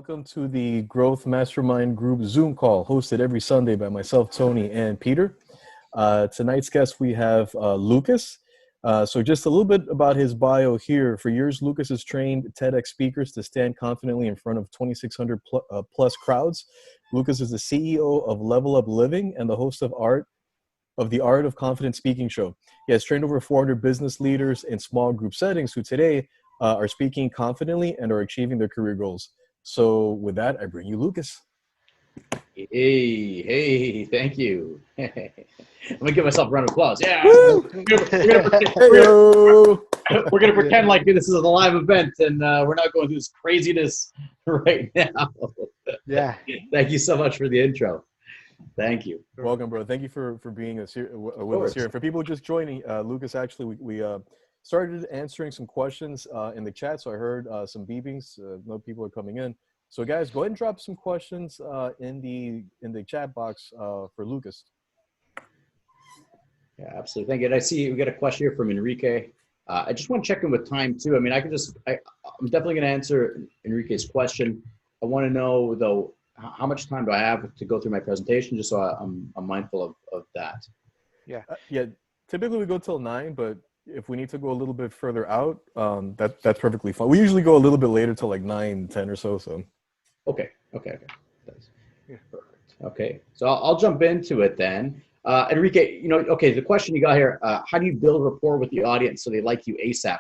Welcome to the Growth Mastermind Group Zoom call, hosted every Sunday by myself, Tony, and Peter. Tonight's guest, we have Lucas. So just a little bit about his bio here. For years, Lucas has trained TEDx speakers to stand confidently in front of 2,600 plus crowds. Lucas is the CEO of Level Up Living and the host of the Art of Confident Speaking show. He has trained over 400 business leaders in small group settings who today are speaking confidently and are achieving their career goals. So with that, I bring you Lucas. Hey, thank you. I'm gonna give myself a round of applause. Yeah. We're gonna pretend like this is a live event and we're not going through this craziness right now. Yeah. Thank you so much for the intro. Thank you. Welcome, bro. Thank you for being with us here. And for people just joining, Lucas, actually, we started answering some questions in the chat. So I heard some beepings. No people are coming in. So guys, go ahead and drop some questions in the chat box for Lucas. Yeah, absolutely. Thank you. And I see we got a question here from Enrique. I just want to check in with time too. I mean, I'm definitely going to answer Enrique's question. I want to know though, how much time do I have to go through my presentation, just so I'm mindful of that. Yeah. Yeah. Typically we go till 9, but if we need to go a little bit further out, that's perfectly fine. We usually go a little bit later till like 9:10 or so. So. Okay. Yeah. Perfect. Okay. So I'll jump into it then. Enrique, okay, the question you got here, how do you build rapport with the audience so they like you ASAP?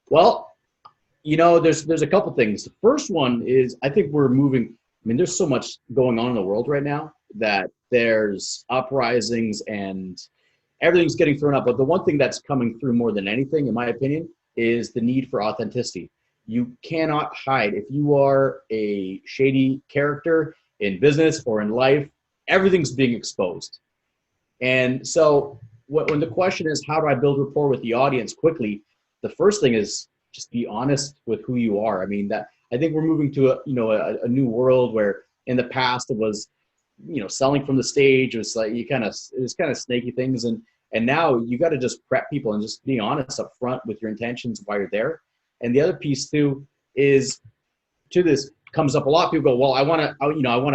Well, there's a couple things. The first one is, I think we're moving. I mean, there's so much going on in the world right now that there's uprisings and everything's getting thrown up. But the one thing that's coming through more than anything, in my opinion, is the need for authenticity. You cannot hide. If you are a shady character in business or in life, everything's being exposed. And so when the question is, how do I build rapport with the audience quickly? The first thing is just be honest with who you are. I mean, I think we're moving to a new world where in the past it was, selling from the stage. It was like it was kind of snaky things. And now you got to just prep people and just be honest up front with your intentions while you're there. And the other piece too is, this comes up a lot. People go, well, I want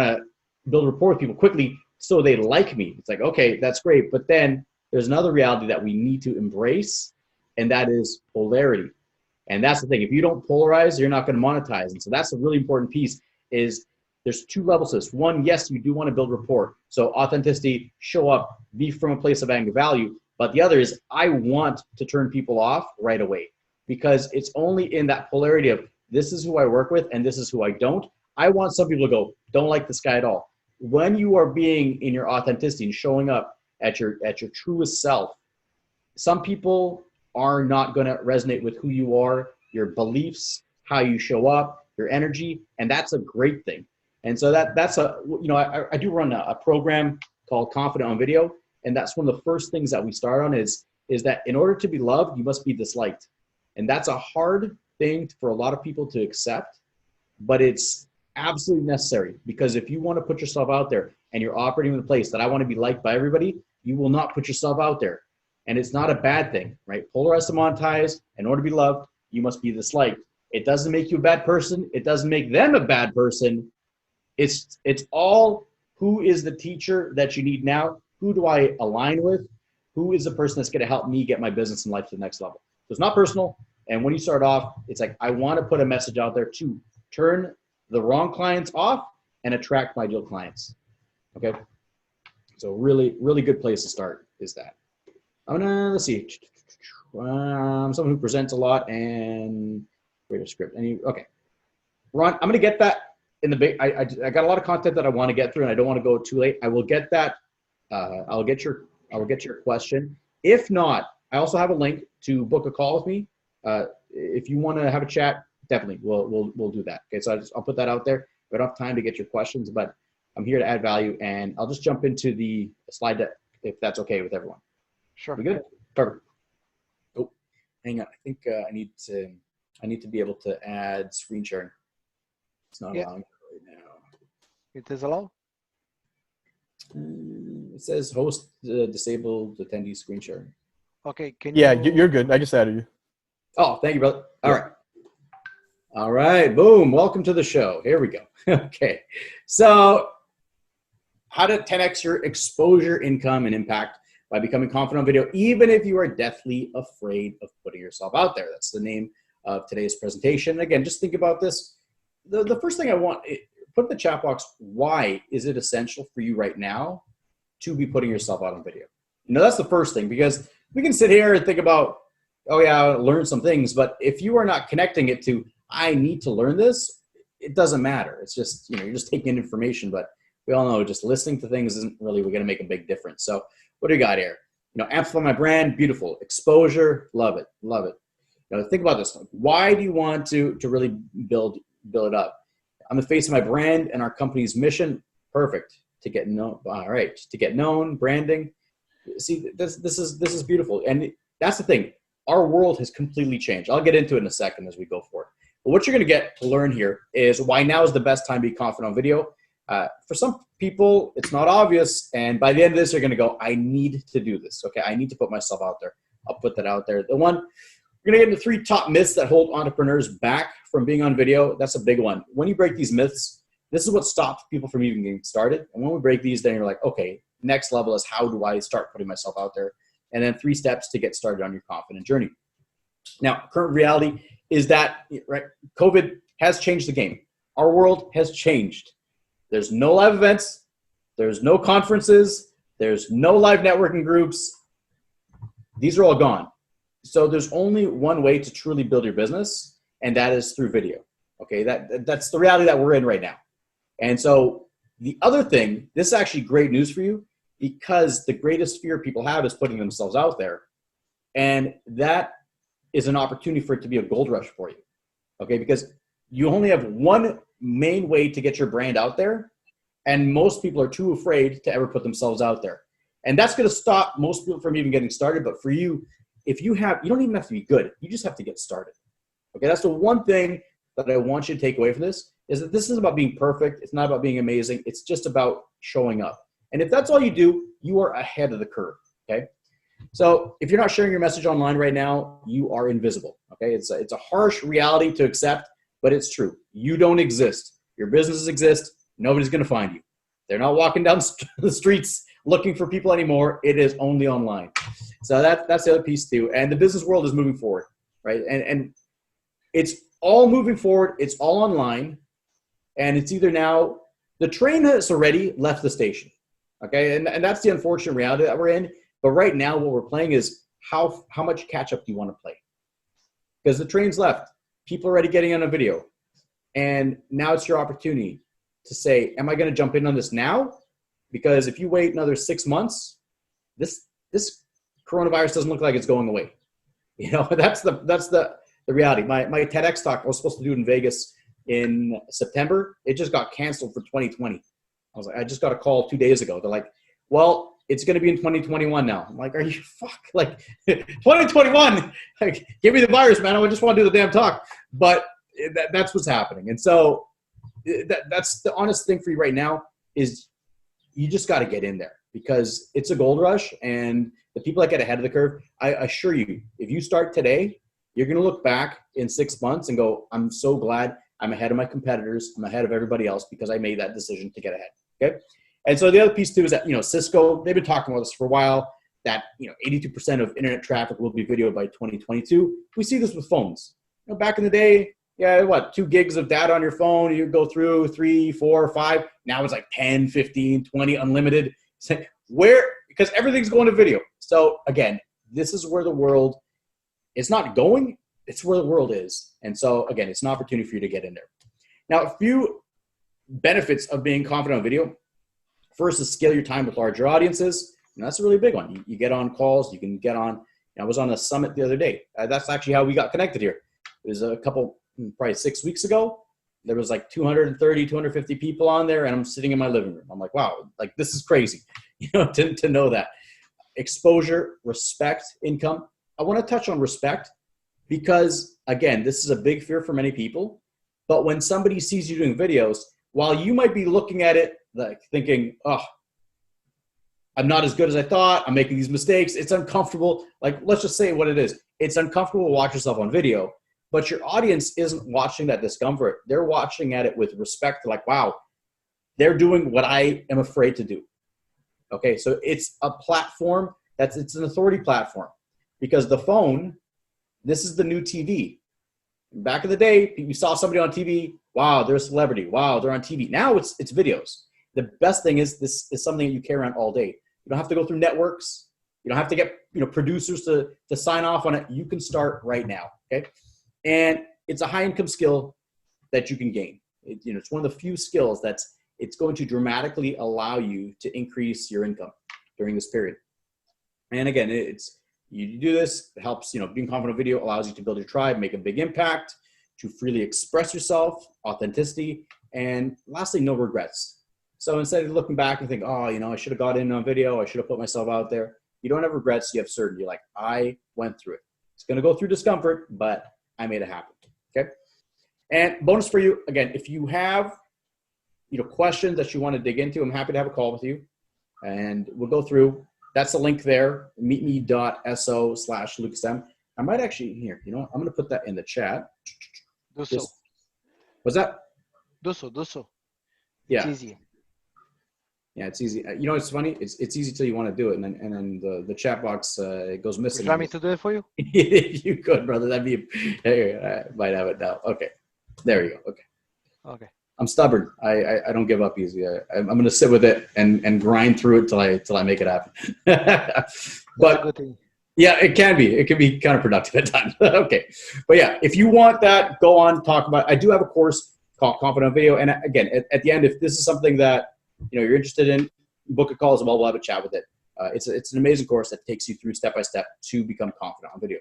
to build rapport with people quickly so they like me. It's like, okay, that's great. But then there's another reality that we need to embrace, and that is polarity. And that's the thing. If you don't polarize, you're not going to monetize. And so that's a really important piece. Is there's two levels to this. One, yes, you do want to build rapport. So authenticity, show up, be from a place of adding value. But the other is, I want to turn people off right away, because it's only in that polarity of, this is who I work with and this is who I don't. I want some people to go, don't like this guy at all. When you are being in your authenticity and showing up at your truest self, some people are not going to resonate with who you are, your beliefs, how you show up, your energy, and that's a great thing. And so that's I do run a program called Confident on Video, and that's one of the first things that we start on is that in order to be loved, you must be disliked. And that's a hard thing for a lot of people to accept, but it's absolutely necessary, because if you want to put yourself out there and you're operating in a place that I want to be liked by everybody, you will not put yourself out there. And it's not a bad thing, right? Polarize to monetize. In order to be loved, you must be disliked. It doesn't make you a bad person. It doesn't make them a bad person. It's all, who is the teacher that you need now? Who do I align with? Who is the person that's going to help me get my business and life to the next level? So it's not personal. And when you start off, it's like, I want to put a message out there to turn the wrong clients off and attract my ideal clients. Okay. So really, really good place to start is that. Let's see. Someone who presents a lot and create a script. Okay. Ron, I'm going to get that in the big, I got a lot of content that I want to get through, and I don't want to go too late. I will get that. I'll get your question. If not, I also have a link to book a call with me. If you want to have a chat, definitely we'll do that. Okay, so I'll put that out there. We don't have time to get your questions, but I'm here to add value, and I'll just jump into the slide deck if that's okay with everyone. Sure. We good? Perfect. Oh, hang on. I think I need to be able to add screen sharing. It's not allowing it right now. It is allowed? It says host disabled attendee screen sharing. Okay. You're good. I just added you. Oh, thank you, brother. All right. All right, boom. Welcome to the show. Here we go. Okay. So how to 10x your exposure, income, and impact by becoming confident on video, even if you are deathly afraid of putting yourself out there. That's the name of today's presentation. Again, just think about this. The first thing I want, put in the chat box, why is it essential for you right now to be putting yourself out on video? You know, that's the first thing, because we can sit here and think about, oh yeah, I'll learn some things, but if you are not connecting it to, I need to learn this, it doesn't matter. It's just, you know, you're just taking in information, but we all know just listening to things isn't really going to make a big difference. So what do you got here? You know, amplify my brand, beautiful. Exposure, love it, love it. You know, think about this. Why do you want to really build it up? I'm the face of my brand and our company's mission. Perfect. To get known. All right. To get known, branding. See, this is beautiful. And that's the thing. Our world has completely changed. I'll get into it in a second as we go forward. But what you're going to get to learn here is why now is the best time to be confident on video. For some people, it's not obvious. And by the end of this, you're going to go, I need to do this. Okay. I need to put myself out there. I'll put that out there. We're going to get into 3 top myths that hold entrepreneurs back from being on video. That's a big one. When you break these myths, this is what stops people from even getting started. And when we break these, then you're like, okay, next level is how do I start putting myself out there? And then 3 steps to get started on your confident journey. Now, current reality is that, right, COVID has changed the game. Our world has changed. There's no live events. There's no conferences. There's no live networking groups. These are all gone. So there's only one way to truly build your business, and that is through video. Okay, that's the reality that we're in right now. And so the other thing, this is actually great news for you, because the greatest fear people have is putting themselves out there. And that is an opportunity for it to be a gold rush for you. Okay, because you only have one main way to get your brand out there, and most people are too afraid to ever put themselves out there. And that's going to stop most people from even getting started. But for you, if you don't even have to be good, you just have to get started. Okay, that's the one thing that I want you to take away from this, is that this isn't about being perfect. It's not about being amazing. It's just about showing up. And if that's all you do, you are ahead of the curve, okay? So if you're not sharing your message online right now, you are invisible, okay? It's a harsh reality to accept, but it's true. You don't exist. Your businesses exist. Nobody's going to find you. They're not walking down the streets looking for people anymore. It is only online. So that's the other piece too. And the business world is moving forward, right? And it's all moving forward. It's all online. And it's either now, the train has already left the station, okay? And that's the unfortunate reality that we're in. But right now, what we're playing is how much catch up do you want to play? Because the train's left. People are already getting on a video. And now it's your opportunity to say, am I going to jump in on this now? Because if you wait another 6 months, this coronavirus doesn't look like it's going away. You know, that's the reality. My TEDx talk, I was supposed to do it in Vegas in September. It just got canceled for 2020. I was like, I just got a call 2 days ago. They're like, well, it's going to be in 2021 now. I'm like, are you like 2021? Like, give me the virus, man. I just want to do the damn talk. But that's what's happening. And so that's the honest thing for you right now, is you just got to get in there, because it's a gold rush. And the people that get ahead of the curve, I assure you, if you start today, you're going to look back in 6 months and go, I'm so glad I'm ahead of my competitors. I'm ahead of everybody else because I made that decision to get ahead. Okay. And so the other piece too is that, you know, Cisco, they've been talking about this for a while, that, you know, 82% of internet traffic will be video by 2022. We see this with phones. You know, back in the day, yeah, what, 2 gigs of data on your phone, you go through 3, 4, 5. Now it's like 10, 15, 20, unlimited. Because everything's going to video. So again, this is where the world is not going. It's where the world is. And so again, it's an opportunity for you to get in there. Now, a few benefits of being confident on video. First is scale your time with larger audiences. And that's a really big one. You get on calls, you can get on. I was on a summit the other day. That's actually how we got connected here. It was a couple, probably 6 weeks ago. There was like 230, 250 people on there, and I'm sitting in my living room. I'm like, wow, like this is crazy, you know, to know that. Exposure, respect, income. I want to touch on respect because, again, this is a big fear for many people. But when somebody sees you doing videos, while you might be looking at it like thinking, oh, I'm not as good as I thought, I'm making these mistakes, it's uncomfortable. Like, let's just say what it is. It's uncomfortable to watch yourself on video. but your audience isn't watching that discomfort. They're watching at it with respect, like, wow, they're doing what I am afraid to do. Okay, so it's a platform it's an authority platform, because the phone, this is the new TV. Back in the day, you saw somebody on TV, wow, they're a celebrity, wow, they're on TV. Now it's videos. The best thing is this is something that you carry around all day. You don't have to go through networks. You don't have to get producers to sign off on it. You can start right now, okay? And it's a high income skill that you can gain. It's one of the few skills it's going to dramatically allow you to increase your income during this period. And again, you do this, it helps, being confident video allows you to build your tribe, make a big impact, to freely express yourself, authenticity, and lastly, no regrets. So instead of looking back and think, oh, I should have got in on video, I should have put myself out there, you don't have regrets, you have certainty. Like, I went through it. It's going to go through discomfort, but I made it happen, okay? And bonus for you, again, if you have questions that you want to dig into, I'm happy to have a call with you, and we'll go through. That's the link there, meetme.so/LucasM. I might actually, here, I'm going to put that in the chat. Do so. What's that? Do so. Yeah. It's easy. Yeah, it's easy. It's funny. It's easy till you want to do it, and then the chat box it goes missing. Would you want me to do it for you? If you could, brother, that'd be. Here, I might have it now. Okay, there you go. Okay. I'm stubborn. I don't give up easy. I'm going to sit with it and grind through it till I make it happen. That's a good thing. Yeah, it can be. It can be counterproductive at times. Okay, but yeah, if you want that, go on, talk about. I do have a course called Confident Video, and again, at the end, if this is something that you're interested in, book a call as well. We'll have a chat with it. It's an amazing course that takes you through step by step to become confident on video.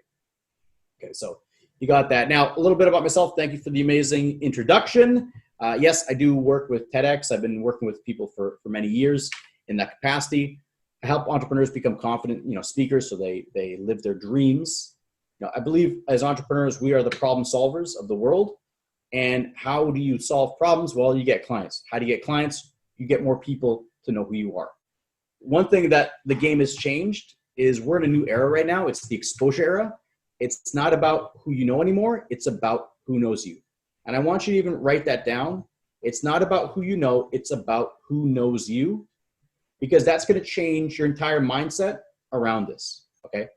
Okay, so you got that. Now, a little bit about myself. Thank you for the amazing introduction. Yes, I do work with TEDx. I've been working with people for many years in that capacity. I help entrepreneurs become confident, speakers, so they live their dreams. I believe as entrepreneurs, we are the problem solvers of the world. And how do you solve problems? Well, you get clients. How do you get clients? You get more people to know who you are. One thing that the game has changed is we're in a new era right now. It's the exposure era. It's not about who you know anymore. It's about who knows you. And I want you to even write that down. It's not about who you know. It's about who knows you, because that's going to change your entire mindset around this. Okay.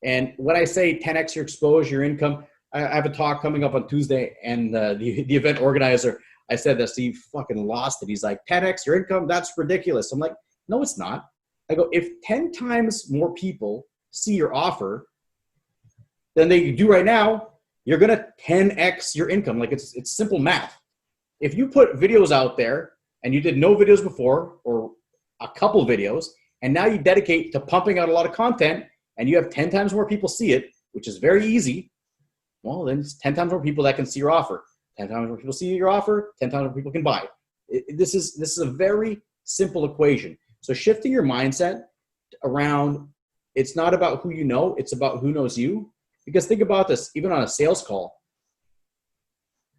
And when I say 10x your exposure, your income, I have a talk coming up on Tuesday, and the event organizer, I said this, he fucking lost it. He's like, 10x your income? That's ridiculous. I'm like, no, it's not. I go, if 10 times more people see your offer than they do right now, you're going to 10x your income. Like, it's simple math. If you put videos out there and you did no videos before, or a couple videos, and now you dedicate to pumping out a lot of content, and you have 10 times more people see it, which is very easy, well, then it's 10 times more people that can see your offer. 10 times more people see your offer, 10 times more people can buy. This is a very simple equation. So shifting your mindset around, it's not about who you know, it's about who knows you. Because think about this, even on a sales call,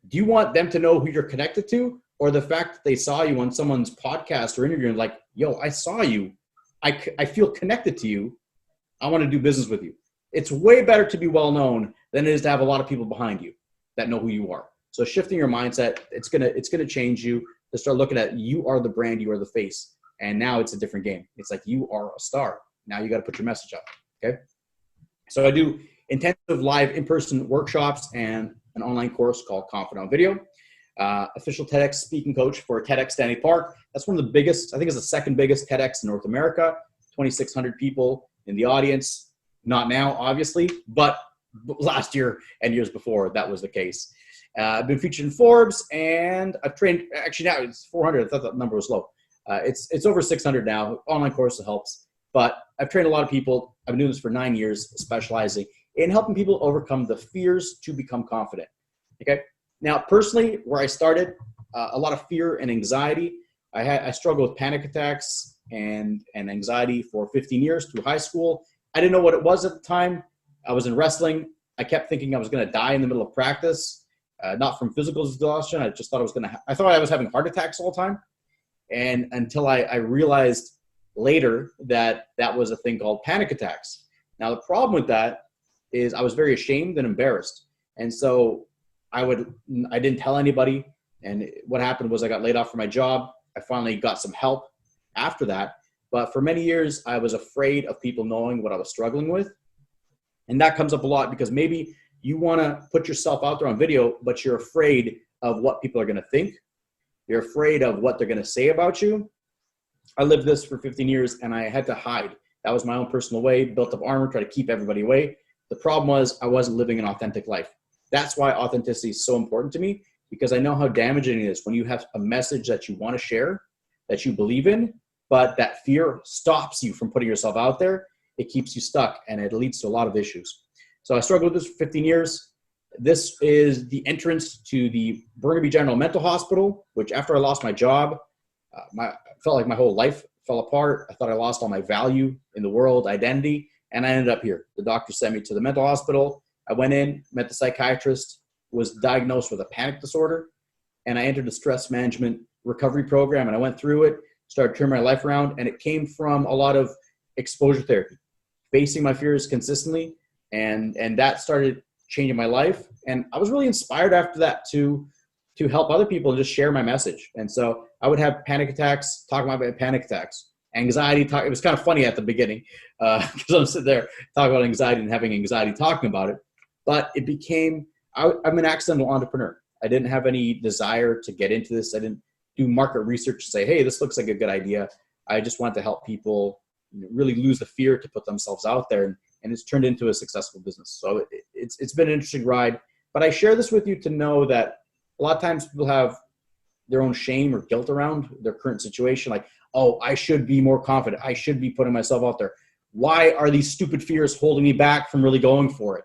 do you want them to know who you're connected to, or the fact that they saw you on someone's podcast or interview and like, yo, I saw you, I feel connected to you, I want to do business with you. It's way better to be well known than it is to have a lot of people behind you that know who you are. So shifting your mindset, it's gonna change you to start looking at, you are the brand, you are the face. And now it's a different game. It's like, you are a star. Now you got to put your message out. Okay. So I do intensive live in-person workshops and an online course called Confident Video. Official TEDx speaking coach for TEDx Stanley Park. That's one of the biggest, I think it's the second biggest TEDx in North America. 2,600 people in the audience. Not now, obviously, but last year and years before, that was the case. I've been featured in Forbes, and I've trained, actually now it's 400. I thought that number was low. It's over 600 now. Online course helps, but I've trained a lot of people. I've been doing this for 9 years, specializing in helping people overcome the fears to become confident. Okay. Now, personally, where I started, a lot of fear and anxiety. I struggled with panic attacks and anxiety for 15 years through high school. I didn't know what it was at the time. I was in wrestling. I kept thinking I was going to die in the middle of practice. Not from physical exhaustion. I just thought I thought I was having heart attacks all the time. And until I realized later that was a thing called panic attacks. Now, the problem with that is I was very ashamed and embarrassed, And so I didn't tell anybody. And what happened was I got laid off from my job. I finally got some help after that. But for many years, I was afraid of people knowing what I was struggling with. And that comes up a lot because maybe you want to put yourself out there on video, but you're afraid of what people are going to think. You're afraid of what they're going to say about you. I lived this for 15 years and I had to hide. That was my own personal way, built up armor, try to keep everybody away. The problem was I wasn't living an authentic life. That's why authenticity is so important to me, because I know how damaging it is when you have a message that you want to share, that you believe in, but that fear stops you from putting yourself out there. It keeps you stuck and it leads to a lot of issues. So I struggled with this for 15 years. This is the entrance to the Burnaby General Mental Hospital, which after I lost my job, I felt like my whole life fell apart. I thought I lost all my value in the world, identity, and I ended up here. The doctor sent me to the mental hospital. I went in, met the psychiatrist, was diagnosed with a panic disorder, and I entered a stress management recovery program, and I went through it, started turning my life around, and it came from a lot of exposure therapy, facing my fears consistently, and that started changing my life. And I was really inspired after that to help other people and just share my message. And so I would have panic attacks, talk about my panic attacks, anxiety talk. It was kind of funny at the beginning because I'm sitting there talking about anxiety and having anxiety talking about it. But it became, I'm an accidental entrepreneur. I didn't have any desire to get into this. I didn't do market research to say, hey, this looks like a good idea. I just wanted to help people really lose the fear to put themselves out there. And it's turned into a successful business. So it's been an interesting ride. But I share this with you to know that a lot of times people have their own shame or guilt around their current situation. Like, oh, I should be more confident. I should be putting myself out there. Why are these stupid fears holding me back from really going for it?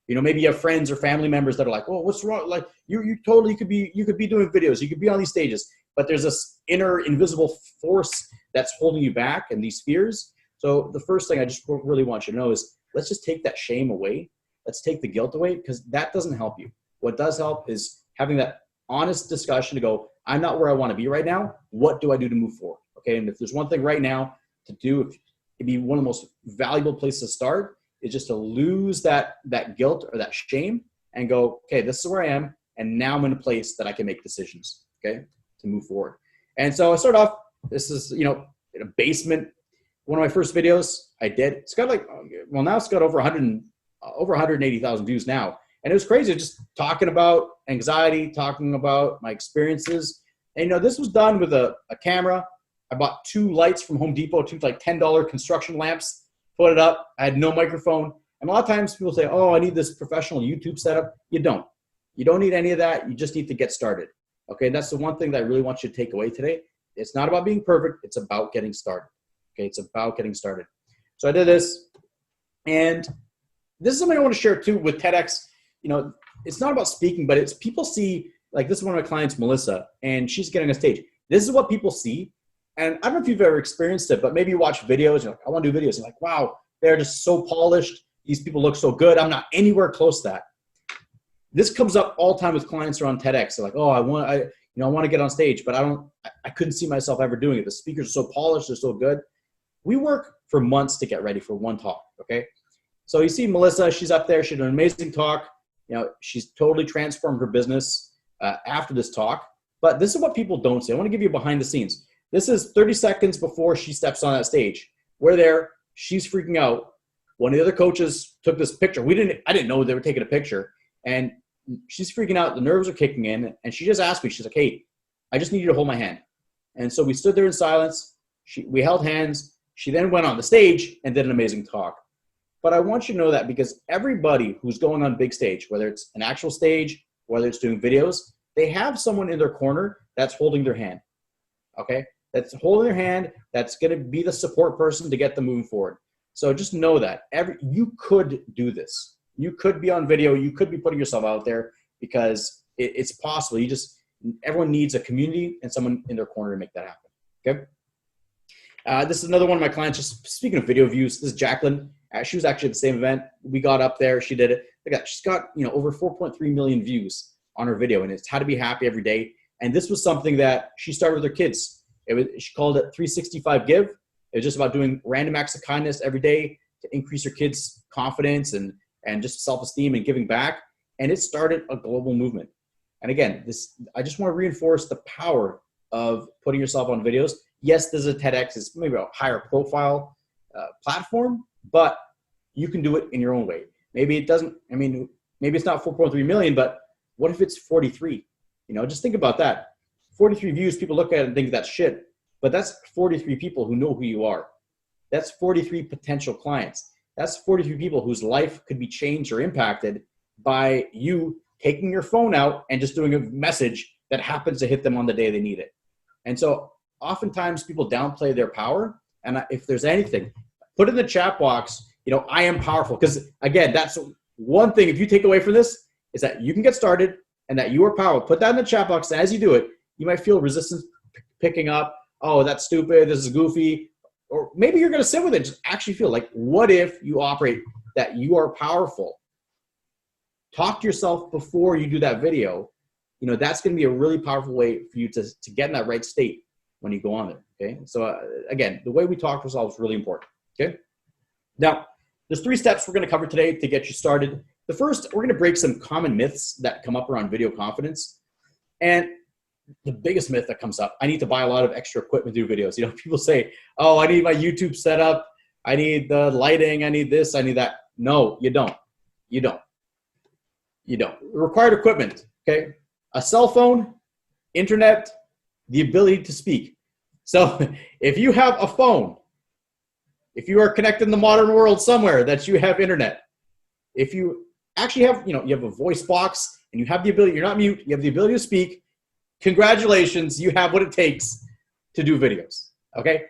You know, maybe you have friends or family members that are like, "Oh, what's wrong?" Like, you totally could be doing videos, you could be on these stages, but there's this inner invisible force that's holding you back and these fears. So the first thing I just really want you to know is let's just take that shame away. Let's take the guilt away, because that doesn't help you. What does help is having that honest discussion to go, I'm not where I want to be right now. What do I do to move forward? Okay. And if there's one thing right now to do, it'd be one of the most valuable places to start is just to lose that guilt or that shame and go, okay, this is where I am. And now I'm in a place that I can make decisions, okay, to move forward. And so I start off, this is, in a basement. One of my first videos I did, it's got now it's got over 180,000 views now. And it was crazy just talking about anxiety, talking about my experiences. And, this was done with a camera. I bought 2 lights from Home Depot, 2 like $10 construction lamps, put it up. I had no microphone. And a lot of times people say, oh, I need this professional YouTube setup. You don't. You don't need any of that. You just need to get started. Okay, and that's the one thing that I really want you to take away today. It's not about being perfect. It's about getting started. Okay, it's about getting started. So I did this. And this is something I want to share too with TEDx. It's not about speaking, but it's people see, like this is one of my clients, Melissa, and she's getting on stage. This is what people see. And I don't know if you've ever experienced it, but maybe you watch videos, you're like, I want to do videos. You're like, wow, they're just so polished. These people look so good. I'm not anywhere close to that. This comes up all the time with clients who are on TEDx. They're like, oh, I want to get on stage, but I couldn't see myself ever doing it. The speakers are so polished, they're so good. We work for months to get ready for one talk, okay? So you see Melissa, she's up there. She did an amazing talk. She's totally transformed her business after this talk. But this is what people don't see. I want to give you behind the scenes. This is 30 seconds before she steps on that stage. We're there. She's freaking out. One of the other coaches took this picture. I didn't know they were taking a picture. And she's freaking out. The nerves are kicking in. And she just asked me, she's like, hey, I just need you to hold my hand. And so we stood there in silence. We held hands. She then went on the stage and did an amazing talk. But I want you to know that because everybody who's going on big stage, whether it's an actual stage, whether it's doing videos, they have someone in their corner that's holding their hand, okay? That's holding their hand, that's going to be the support person to get them moving forward. So just know that you could do this. You could be on video. You could be putting yourself out there because it's possible. Everyone needs a community and someone in their corner to make that happen, okay? This is another one of my clients. Just speaking of video views, this is Jacqueline. She was actually at the same event. We got up there. She did it. She's got over 4.3 million views on her video, and it's how to be happy every day. And this was something that she started with her kids. She called it 365 Give. It was just about doing random acts of kindness every day to increase her kids' confidence and just self-esteem and giving back. and it started a global movement. And again, I just want to reinforce the power of putting yourself on videos. Yes, there's a TEDx, it's maybe a higher profile platform, but you can do it in your own way. Maybe it doesn't, I mean, maybe it's not 4.3 million, but what if it's 43? You know, just think about that. 43 views, people look at it and think that's shit, but that's 43 people who know who you are. That's 43 potential clients. That's 43 people whose life could be changed or impacted by you taking your phone out and just doing a message that happens to hit them on the day they need it. And so oftentimes people downplay their power. And if there's anything, put in the chat box, you know, I am powerful. Because again, that's one thing, if you take away from this, is that you can get started and that you are powerful. Put that in the chat box. And as you do it, you might feel resistance picking up. Oh, that's stupid. This is goofy. Or maybe you're going to sit with it. Just actually feel like, what if you operate that you are powerful? Talk to yourself before you do that video. You know, that's going to be a really powerful way for you to get in that right state when you go on there. Okay. So again, the way we talk to ourselves is really important. Okay. Now, there's 3 steps we're going to cover today to get you started. The first, we're going to break some common myths that come up around video confidence. And the biggest myth that comes up, I need to buy a lot of extra equipment to do videos. You know, people say, oh, I need my YouTube set up. I need the lighting. I need this. I need that. No, you don't. You don't. You don't. Required equipment, okay? A cell phone, internet, the ability to speak. So if you have a phone, if you are connected in the modern world somewhere that you have internet, if you actually have, you know, you have a voice box and you have the ability, you're not mute, you have the ability to speak, congratulations, you have what it takes to do videos, okay?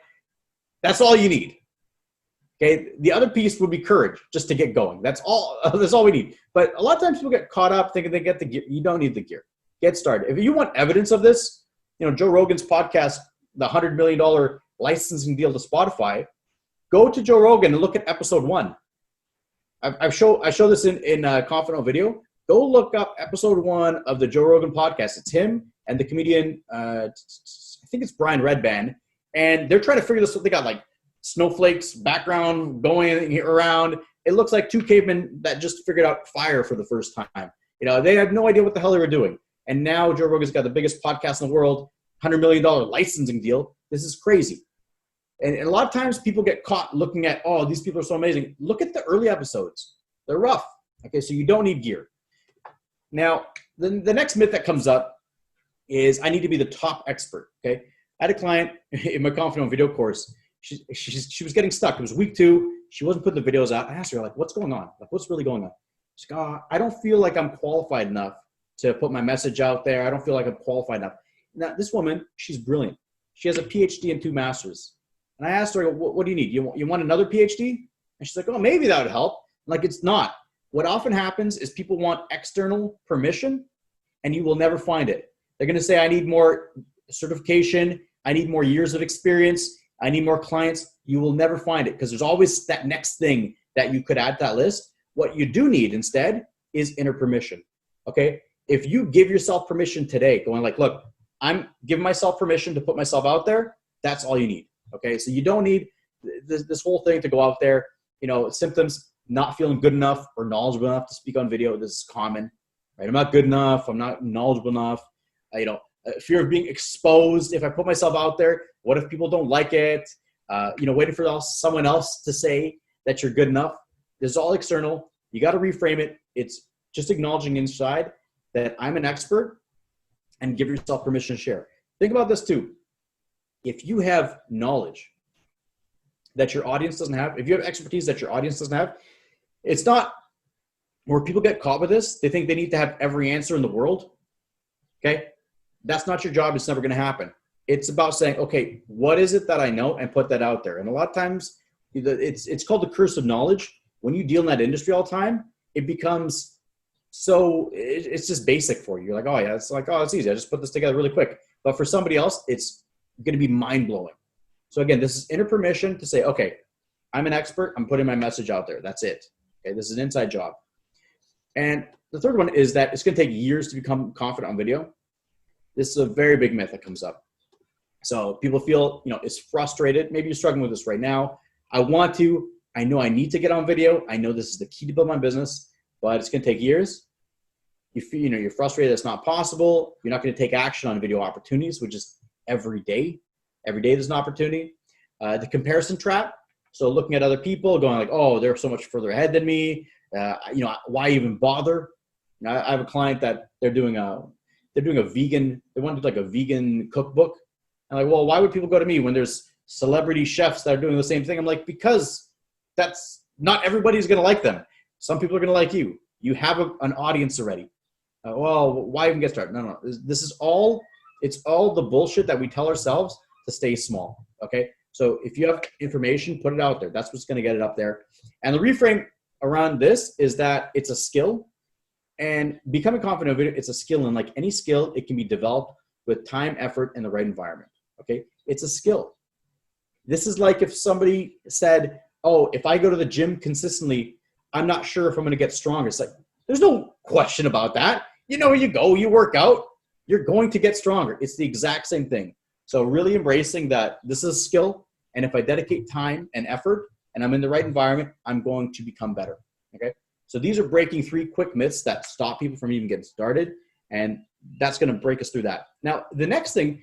That's all you need, okay? The other piece would be courage, just to get going. That's all we need. But a lot of times people get caught up thinking they get the gear. You don't need the gear. Get started. If you want evidence of this, you know, Joe Rogan's podcast, the $100 million licensing deal to Spotify, go to Joe Rogan and look at episode 1. I show this in Confident Video. Go look up episode 1 of the Joe Rogan podcast. It's him and the comedian, I think it's Brian Redband, and they're trying to figure this out. They got like snowflakes background going around. It looks like 2 cavemen that just figured out fire for the first time. You know, they have no idea what the hell they were doing. And now Joe Rogan's got the biggest podcast in the world, $100 million licensing deal. This is crazy. And a lot of times people get caught looking at, oh, these people are so amazing. Look at the early episodes. They're rough. Okay, so you don't need gear. Now, the next myth that comes up is I need to be the top expert, okay? I had a client in my Confident Video course. She was getting stuck. It was week 2. She wasn't putting the videos out. I asked her, like, what's going on? Like, what's really going on? She's like, oh, I don't feel like I'm qualified enough to put my message out there. I don't feel like I'm qualified enough. Now, this woman, she's brilliant. She has a PhD and 2 masters. And I asked her, what do you need? You want another PhD? And she's like, oh, maybe that would help. Like, it's not. What often happens is people want external permission, and you will never find it. They're going to say, I need more certification. I need more years of experience. I need more clients. You will never find it because there's always that next thing that you could add to that list. What you do need instead is inner permission, okay? If you give yourself permission today, going like, look, I'm giving myself permission to put myself out there, that's all you need, okay? So you don't need this whole thing to go out there. You know, symptoms, not feeling good enough or knowledgeable enough to speak on video. This is common, right? I'm not good enough. I'm not knowledgeable enough. You know, fear of being exposed. If I put myself out there, what if people don't like it? You know, waiting for someone else to say that you're good enough. This is all external. You got to reframe it. It's just acknowledging inside that I'm an expert and give yourself permission to share. Think about this too. If you have knowledge that your audience doesn't have, if you have expertise that your audience doesn't have, it's not where people get caught with this. They think they need to have every answer in the world. Okay. That's not your job. It's never going to happen. It's about saying, okay, what is it that I know, and put that out there. And a lot of times it's called the curse of knowledge. When you deal in that industry all the time, it becomes so it's just basic for you. You're like, oh yeah, it's like, oh, it's easy. I just put this together really quick. But for somebody else, it's going to be mind blowing. So again, this is inner permission to say, okay, I'm an expert. I'm putting my message out there. That's it. Okay. This is an inside job. And the third one is that it's going to take years to become confident on video. This is a very big myth that comes up. So people feel, you know, it's frustrated. Maybe you're struggling with this right now. I know I need to get on video. I know this is the key to build my business, but it's going to take years. you feel, you know, you're frustrated it's not possible. You're not going to take action on video opportunities, which is every day. Every day there's an opportunity. The comparison trap. So looking at other people, going like, oh, they're so much further ahead than me. You know, why even bother? You know, I have a client that they're doing a vegan. They want to do like a vegan cookbook. I'm like, well, why would people go to me when there's celebrity chefs that are doing the same thing? I'm like, because that's not everybody's going to like them. Some people are going to like you. You have an audience already. Well, why even get started? No. This is all, it's all the bullshit that we tell ourselves to stay small. Okay. So if you have information, put it out there. That's what's going to get it up there. And the reframe around this is that it's a skill, and becoming confident of it, it's a skill. And like any skill, it can be developed with time, effort, and the right environment. Okay. It's a skill. This is like if somebody said, oh, if I go to the gym consistently, I'm not sure if I'm going to get stronger. It's like, there's no question about that. You know, you go, you work out, you're going to get stronger. It's the exact same thing. So really embracing that this is a skill. And if I dedicate time and effort and I'm in the right environment, I'm going to become better. Okay. So these are breaking 3 quick myths that stop people from even getting started. And that's going to break us through that. Now, the next thing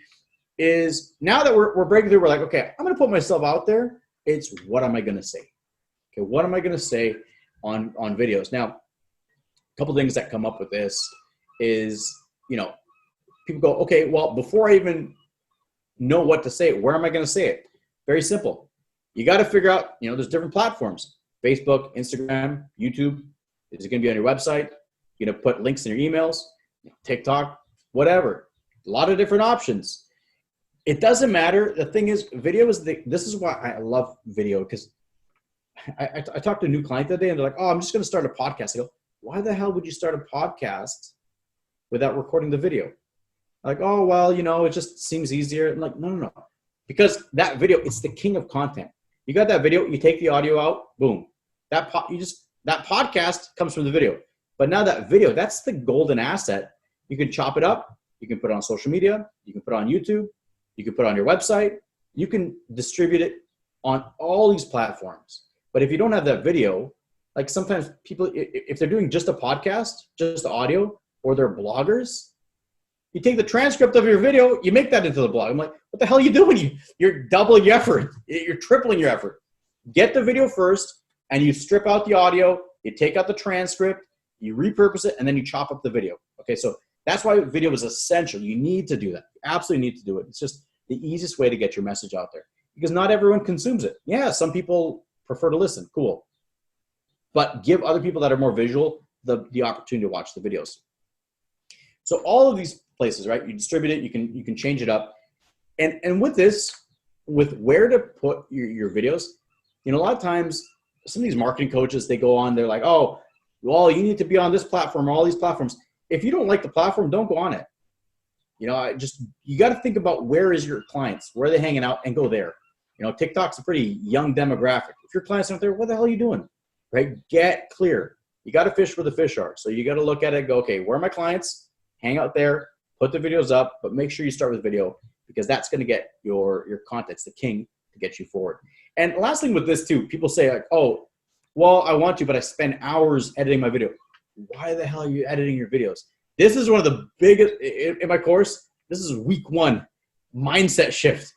is, now that we're breaking through, we're like, okay, I'm going to put myself out there. It's what am I going to say? Okay. What am I going to say on videos? Now, a couple things that come up with this is, you know, people go, okay, well, before I even know what to say, where am I going to say it? Very simple. You got to figure out, you know, there's different platforms: Facebook, Instagram, YouTube. Is it going to be on your website? You're going to put links in your emails, TikTok, whatever. A lot of different options. It doesn't matter. The thing is, video is this is why I love video, because I talked to a new client the other day and they're like, oh, I'm just going to start a podcast. I go, why the hell would you start a podcast without recording the video? Like, oh, well, you know, it just seems easier. I'm like, no. Because that video, it's the king of content. You got that video, you take the audio out, boom. That podcast comes from the video. But now that video, that's the golden asset. You can chop it up. You can put it on social media. You can put it on YouTube. You can put it on your website. You can distribute it on all these platforms. But if you don't have that video, like sometimes people, if they're doing just a podcast, just audio, or they're bloggers, you take the transcript of your video, you make that into the blog. I'm like, what the hell are you doing? You're doubling your effort. You're tripling your effort. Get the video first, and you strip out the audio. You take out the transcript. You repurpose it, and then you chop up the video. Okay, so that's why video is essential. You need to do that. You absolutely need to do it. It's just the easiest way to get your message out there, because not everyone consumes it. Yeah, some people prefer to listen. Cool. But give other people that are more visual the opportunity to watch the videos. So all of these places, right? You distribute it, you can change it up. And with this, with where to put your videos, you know, a lot of times some of these marketing coaches, they go on, they're like, oh, well, you need to be on this platform or all these platforms. If you don't like the platform, don't go on it. You know, you got to think about where is your clients, where are they hanging out, and go there. You know, TikTok's a pretty young demographic. If your clients aren't there, what the hell are you doing? Right? Get clear. You got to fish where the fish are. So you got to look at it, go, okay, where are my clients? Hang out there, put the videos up, but make sure you start with video, because that's going to get your content. It's the king to get you forward. And last thing with this too, people say like, oh, well, I want to, but I spend hours editing my video. Why the hell are you editing your videos? This is one of the biggest, in my course, this is week 1, mindset shift.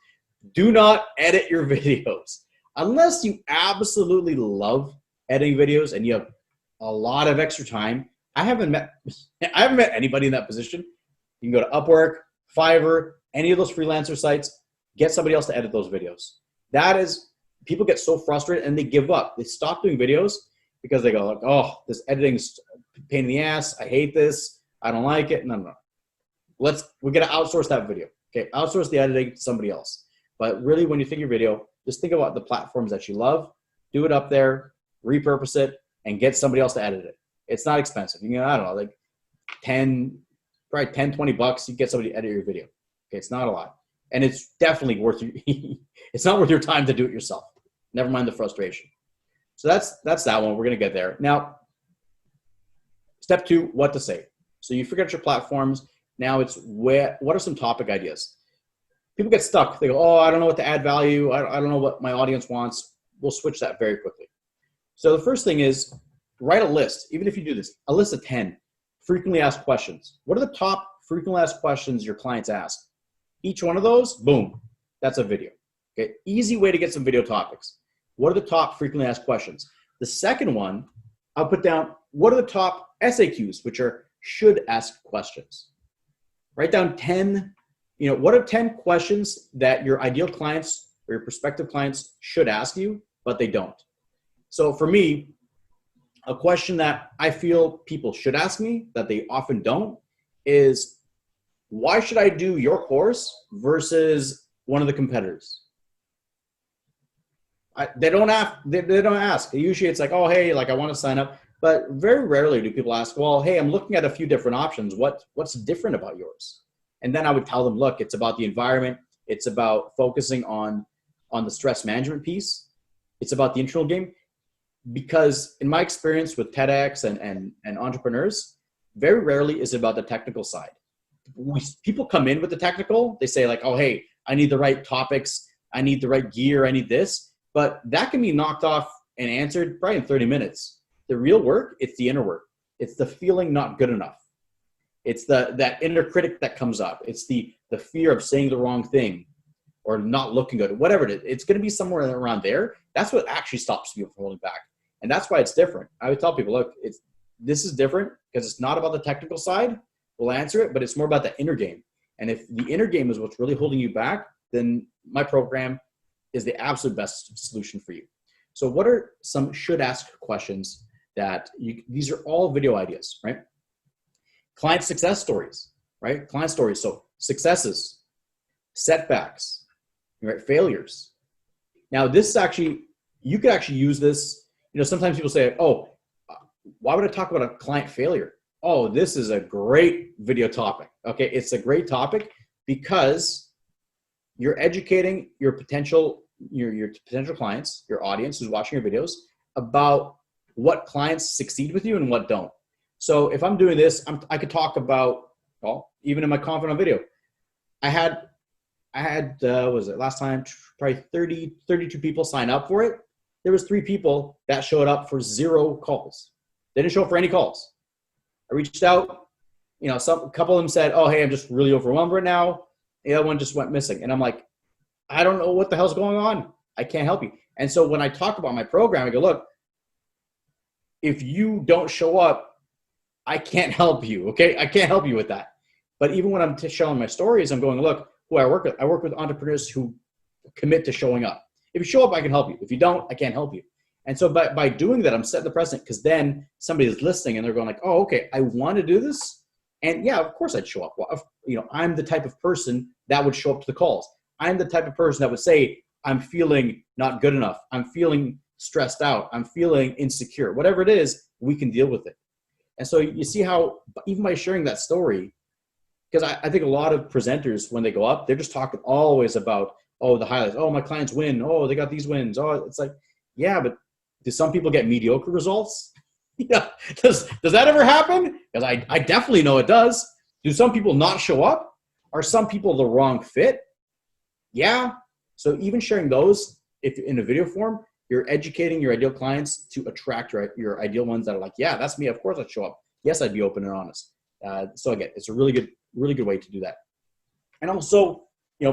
Do not edit your videos. Unless you absolutely love editing videos and you have a lot of extra time. I haven't met anybody in that position. You can go to Upwork, Fiverr, any of those freelancer sites, get somebody else to edit those videos. That is, people get so frustrated and they give up. They stop doing videos because they go like, oh, this editing is a pain in the ass. I hate this. I don't like it. No. We're going to outsource that video. Okay. Outsource the editing to somebody else. But really, when you think your video, just think about the platforms that you love, do it up there, repurpose it, and get somebody else to edit it. It's not expensive. You can, I don't know, like probably 10, 20 bucks, you get somebody to edit your video. Okay. It's not a lot. And it's definitely worth it's not worth your time to do it yourself. Never mind the frustration. So that's that one. We're going to get there. Now, step 2, what to say. So you figure out your platforms. Now it's what are some topic ideas? People get stuck. They go, oh, I don't know what to add value. I don't know what my audience wants. We'll switch that very quickly. So the first thing is write a list. Even if you do this, a list of 10, frequently asked questions. What are the top frequently asked questions your clients ask? Each one of those, boom, that's a video. Okay, easy way to get some video topics. What are the top frequently asked questions? The second one, I'll put down, what are the top SAQs, which are should ask questions. Write down 10, what are 10 questions that your ideal clients or your prospective clients should ask you, but they don't. So for me, a question that I feel people should ask me that they often don't is, why should I do your course versus one of the competitors? They don't ask. Usually it's like, oh, hey, like I want to sign up. But very rarely do people ask, well, hey, I'm looking at a few different options. What's different about yours? And then I would tell them, look, it's about the environment. It's about focusing on the stress management piece. It's about the internal game. Because in my experience with TEDx and entrepreneurs, very rarely is it about the technical side. People come in with the technical. They say like, oh, hey, I need the right topics. I need the right gear. I need this. But that can be knocked off and answered probably in 30 minutes. The real work, it's the inner work. It's the feeling not good enough. It's that inner critic that comes up. It's the fear of saying the wrong thing or not looking good, whatever it is. It's going to be somewhere around there. That's what actually stops people from holding back. And that's why it's different. I would tell people, look, this is different because it's not about the technical side. We'll answer it, but it's more about the inner game. And if the inner game is what's really holding you back, then my program is the absolute best solution for you. So what are some should ask questions that these are all video ideas, right? Client success stories, right? Client stories. So successes, setbacks, right? Failures. Now this is actually, you could actually use this. Sometimes people say, oh, why would I talk about a client failure? Oh, this is a great video topic. Okay. It's a great topic because you're educating your potential clients, your audience who's watching your videos about what clients succeed with you and what don't. So if I'm doing this, I could talk about, well, even in my confident video, I had what was it last time, probably 32 people sign up for it. There was 3 people that showed up for 0 calls. They didn't show up for any calls. I reached out, a couple of them said, oh, hey, I'm just really overwhelmed right now. The other one just went missing. And I'm like, I don't know what the hell's going on. I can't help you. And so when I talk about my program, I go, look, if you don't show up, I can't help you, okay? I can't help you with that. But even when I'm showing my stories, I'm going, look, who I work with entrepreneurs who commit to showing up. If you show up, I can help you. If you don't, I can't help you. And so by doing that, I'm setting the precedent because then somebody is listening and they're going like, oh, okay, I want to do this. And yeah, of course I'd show up. Well, I'm the type of person that would show up to the calls. I'm the type of person that would say, I'm feeling not good enough. I'm feeling stressed out. I'm feeling insecure. Whatever it is, we can deal with it. And so you see how even by sharing that story, because I think a lot of presenters, when they go up, they're just talking always about, oh, the highlights. Oh, my clients win. Oh, they got these wins. Oh, it's like, yeah, but do some people get mediocre results? Yeah. Does that ever happen? Because I definitely know it does. Do some people not show up? Are some people the wrong fit? Yeah. So even sharing those, if in a video form, you're educating your ideal clients to attract your ideal ones that are like, yeah, that's me. Of course I'd show up. Yes, I'd be open and honest. So again, it's a really good way to do that. And also,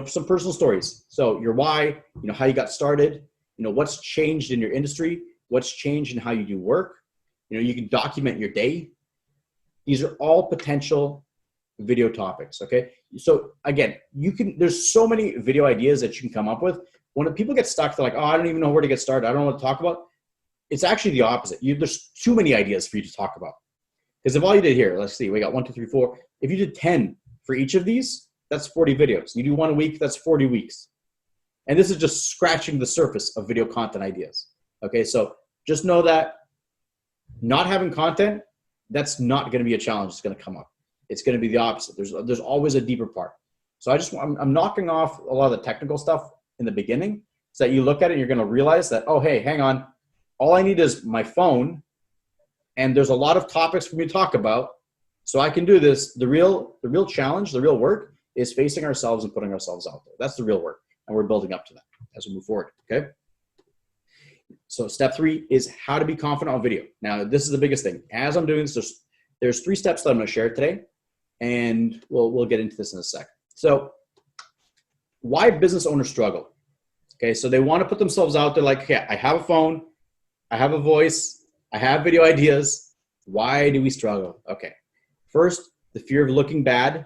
some personal stories. So your why, how you got started, what's changed in your industry, what's changed in how you do work. You can document your day. These are all potential video topics. Okay. So again, there's so many video ideas that you can come up with. When people get stuck, they're like, oh, I don't even know where to get started. I don't know what to talk about. It's actually the opposite. There's too many ideas for you to talk about. Because if all you did here, let's see, we got 1, 2, 3, 4. If you did 10 for each of these, that's 40 videos. You do 1 a week, that's 40 weeks. And this is just scratching the surface of video content ideas. Okay, so just know that not having content, that's not going to be a challenge that's going to come up. It's going to be the opposite. There's always a deeper part. So I'm knocking off a lot of the technical stuff in the beginning so that you look at it and you're going to realize that, oh, hey, hang on. All I need is my phone, and there's a lot of topics for me to talk about, so I can do this. The real challenge, the real work is facing ourselves and putting ourselves out there. That's the real work, and we're building up to that as we move forward, okay? So step 3 is how to be confident on video. Now, this is the biggest thing. As I'm doing this, there's 3 steps that I'm going to share today, and we'll get into this in a sec. So why business owners struggle? Okay, so they want to put themselves out there like, okay, I have a phone, I have a voice, I have video ideas. Why do we struggle? Okay, first, the fear of looking bad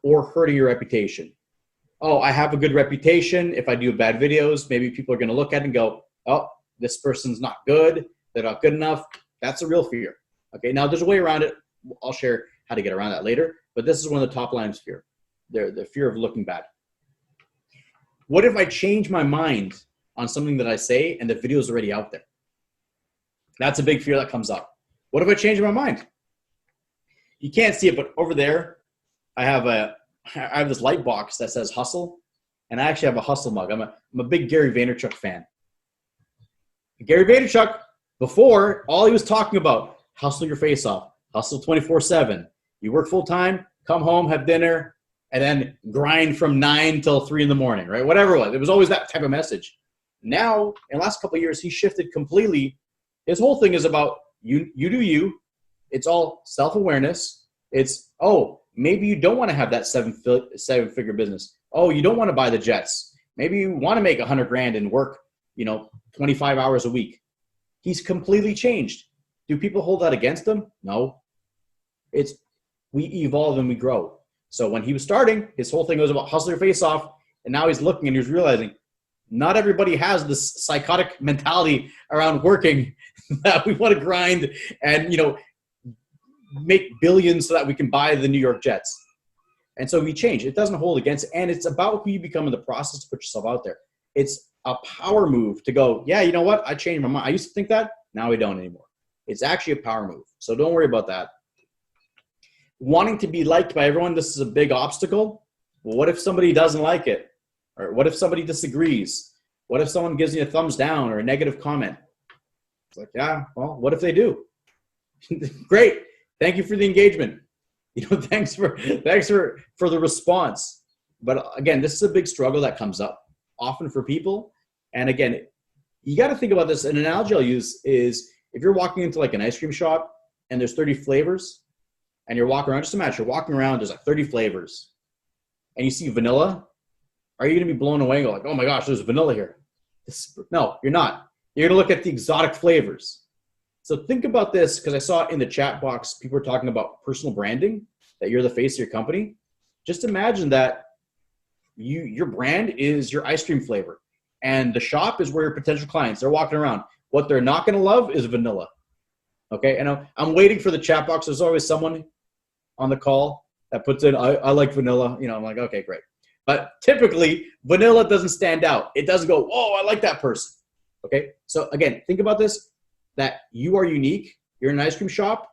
or hurting your reputation. Oh, I have a good reputation. If I do bad videos, maybe people are going to look at it and go, oh, this person's not good. They're not good enough. That's a real fear. Okay, now there's a way around it. I'll share how to get around that later. But this is one of the top lines of fear. The fear of looking bad. What if I change my mind on something that I say and the video is already out there? That's a big fear that comes up. What if I change my mind? You can't see it, but over there, I have this light box that says hustle, and I actually have a hustle mug. I'm a big Gary Vaynerchuk fan. Gary Vaynerchuk, before, all he was talking about, hustle your face off, hustle 24/7. You work full time, come home, have dinner, and then grind from 9 till 3 in the morning, right? Whatever it was. It was always that type of message. Now, in the last couple of years, he shifted completely. His whole thing is about you do you. It's all self-awareness. It's, oh, maybe you don't want to have that seven-figure business. Oh, you don't want to buy the jets. Maybe you want to make 100 grand and work, 25 hours a week. He's completely changed. Do people hold that against him? No. It's we evolve and we grow. So when he was starting, his whole thing was about hustle your face off. And now he's looking and he's realizing not everybody has this psychotic mentality around working that we want to grind and, make billions so that we can buy the New York Jets. And so we change. It doesn't hold against it. And it's about who you become in the process to put yourself out there. It's a power move to go, yeah, you know what? I changed my mind. I used to think that. Now I don't anymore. It's actually a power move. So don't worry about that. Wanting to be liked by everyone, this is a big obstacle. Well, what if somebody doesn't like it? Or what if somebody disagrees? What if someone gives you a thumbs down or a negative comment? It's like, yeah, well, what if they do? Great. Thank you for the engagement. Thanks for the response. But again, this is a big struggle that comes up often for people. And again, you got to think about this. An analogy I'll use is if you're walking into like an ice cream shop and there's 30 flavors and you're walking around, just imagine you're walking around, there's like 30 flavors and you see vanilla. Are you going to be blown away and go like, oh my gosh, there's vanilla here? No, you're not. You're going to look at the exotic flavors. So think about this, because I saw in the chat box, people were talking about personal branding, that you're the face of your company. Just imagine that your brand is your ice cream flavor. And the shop is where your potential clients, they're walking around. What they're not going to love is vanilla. Okay, and I'm waiting for the chat box. There's always someone on the call that puts in, I like vanilla. I'm like, okay, great. But typically, vanilla doesn't stand out. It doesn't go, oh, I like that person. Okay, so again, think about this. That you are unique. You're in an ice cream shop.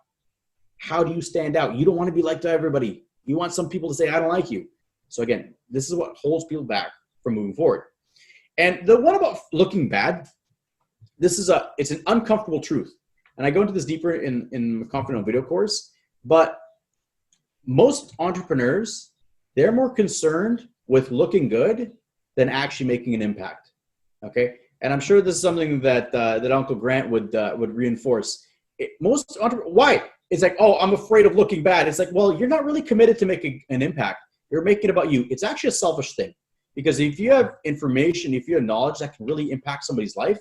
How do you stand out? You don't want to be liked by everybody. You want some people to say, I don't like you. So again, this is what holds people back from moving forward. And the one about looking bad, it's an uncomfortable truth. And I go into this deeper in the Confident Video course, but most entrepreneurs, they're more concerned with looking good than actually making an impact. Okay. And I'm sure this is something that Uncle Grant would reinforce. Why? It's like, oh, I'm afraid of looking bad. It's like, well, you're not really committed to making an impact. You're making it about you. It's actually a selfish thing. Because if you have information, if you have knowledge that can really impact somebody's life,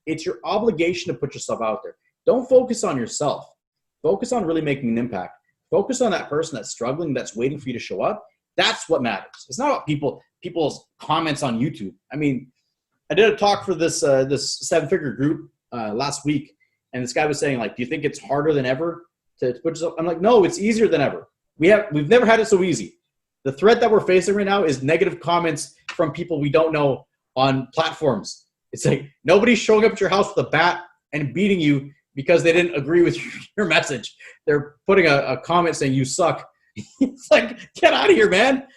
it's your obligation to put yourself out there. Don't focus on yourself. Focus on really making an impact. Focus on that person that's struggling, that's waiting for you to show up. That's what matters. It's not about people's comments on YouTube. I mean, I did a talk for this seven-figure group last week, and this guy was saying, like, do you think it's harder than ever to put yourself? I'm like, no, it's easier than ever. We've never had it so easy. The threat that we're facing right now is negative comments from people we don't know on platforms. It's like nobody's showing up at your house with a bat and beating you because they didn't agree with your message. They're putting a comment saying you suck. It's like, get out of here, man.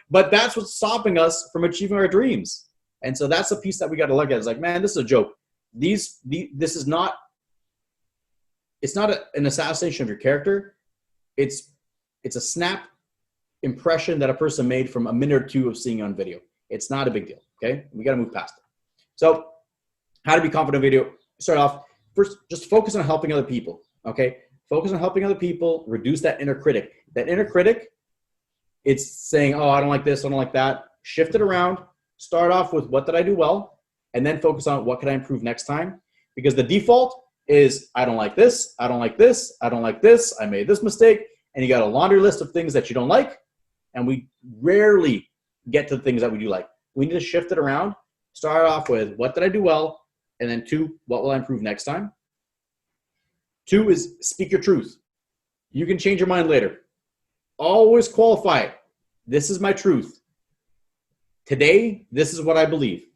But that's what's stopping us from achieving our dreams. And so that's a piece that we got to look at. It's like, man, this is a joke. This is not. It's not an assassination of your character. It's a snap impression that a person made from a minute or two of seeing on video. It's not a big deal. Okay, we got to move past it. So, how to be confident in video? Start off first. Just focus on helping other people. Okay, Focus on helping other people, reduce that inner critic. That inner critic, it's saying, oh, I don't like this, I don't like that. Shift it around. Start off with what did I do well, and then focus on what can I improve next time. Because the default is I don't like this, I don't like this, I don't like this, I made this mistake, and you got a laundry list of things that you don't like, and we rarely get to the things that we do like. We need to shift it around. Start off with what did I do well, and then 2, what will I improve next time? 2 is speak your truth. You can change your mind later. Always qualify it. This is my truth. Today, this is what I believe.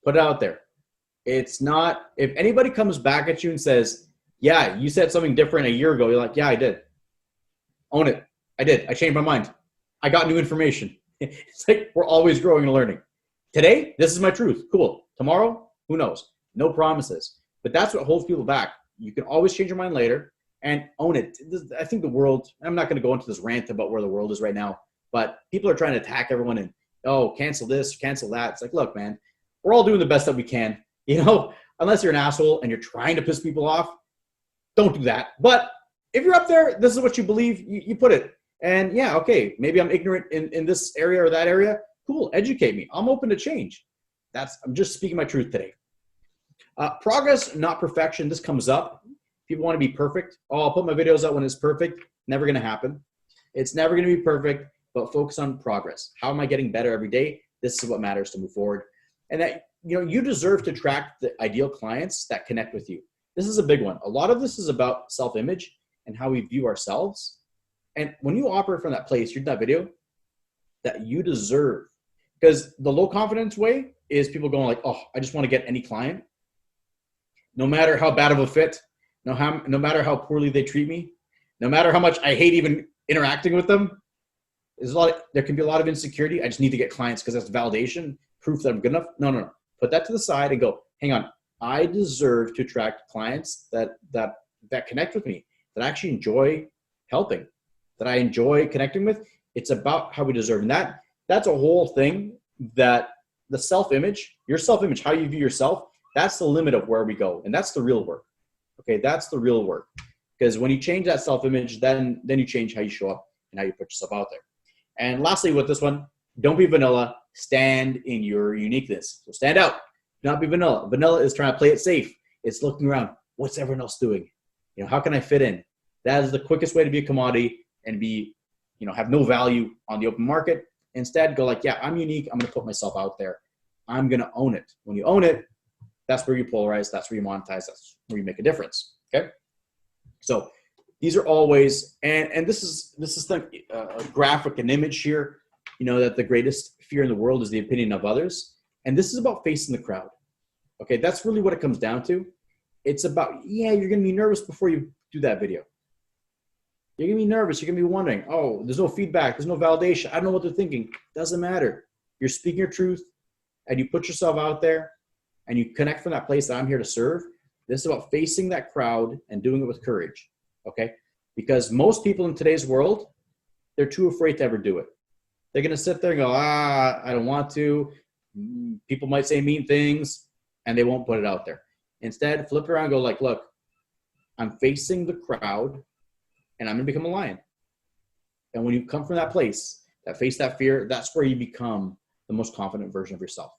Put it out there. It's not, if anybody comes back at you and says, yeah, you said something different a year ago, you're like, yeah, I did. Own it. I did. I changed my mind. I got new information. It's like we're always growing and learning. Today, this is my truth. Cool. Tomorrow, who knows? No promises. But that's what holds people back. You can always change your mind later and own it. I think the world, I'm not going to go into this rant about where the world is right now, but people are trying to attack everyone and, oh, cancel this, cancel that. It's like, look, man, we're all doing the best that we can. You know, unless you're an asshole and you're trying to piss people off, don't do that. But if you're up there, this is what you believe, you put it. And yeah, okay, maybe I'm ignorant in this area or that area. Cool, educate me. I'm open to change. I'm just speaking my truth today. Progress, not perfection. This comes up. People want to be perfect. Oh, I'll put my videos out when it's perfect. Never going to happen. It's never going to be perfect, but focus on progress. How am I getting better every day? This is what matters to move forward. And that, you know, you deserve to attract the ideal clients that connect with you. This is a big one. A lot of this is about self-image and how we view ourselves. And when you operate from that place, you're in that video, that you deserve. Because the low confidence way is people going like, oh, I just want to get any client. No matter how bad of a fit, no matter how poorly they treat me, no matter how much I hate even interacting with them, there can be a lot of insecurity. I just need to get clients because that's validation, proof that I'm good enough. No. Put that to the side and go, hang on. I deserve to attract clients that connect with me, that I actually enjoy helping, that I enjoy connecting with. It's about how we deserve. And that's a whole thing, that the self-image, your self-image, how you view yourself, that's the limit of where we go. And that's the real work. Okay, that's the real work. Because when you change that self-image, then you change how you show up and how you put yourself out there. And lastly, with this one, don't be vanilla. Stand in your uniqueness. So stand out. Do not be vanilla. Vanilla is trying to play it safe. It's looking around. What's everyone else doing? You know, how can I fit in? That is the quickest way to be a commodity and be, you know, have no value on the open market. Instead, go like, yeah, I'm unique. I'm going to put myself out there. I'm going to own it. When you own it, that's where you polarize. That's where you monetize. That's where you make a difference. Okay. So these are always, and this is like a graphic, an image here, you know, that the greatest fear in the world is the opinion of others. And this is about facing the crowd. Okay. That's really what it comes down to. It's about, yeah, you're going to be nervous before you do that video. You're going to be nervous. You're going to be wondering, oh, there's no feedback. There's no validation. I don't know what they're thinking. Doesn't matter. You're speaking your truth and you put yourself out there and you connect from that place that I'm here to serve. This is about facing that crowd and doing it with courage. Okay. Because most people in today's world, they're too afraid to ever do it. They're going to sit there and go, I don't want to. People might say mean things and they won't put it out there. Instead, flip it around and go like, look, I'm facing the crowd and I'm going to become a lion. And when you come from that place, that face that fear, that's where you become the most confident version of yourself.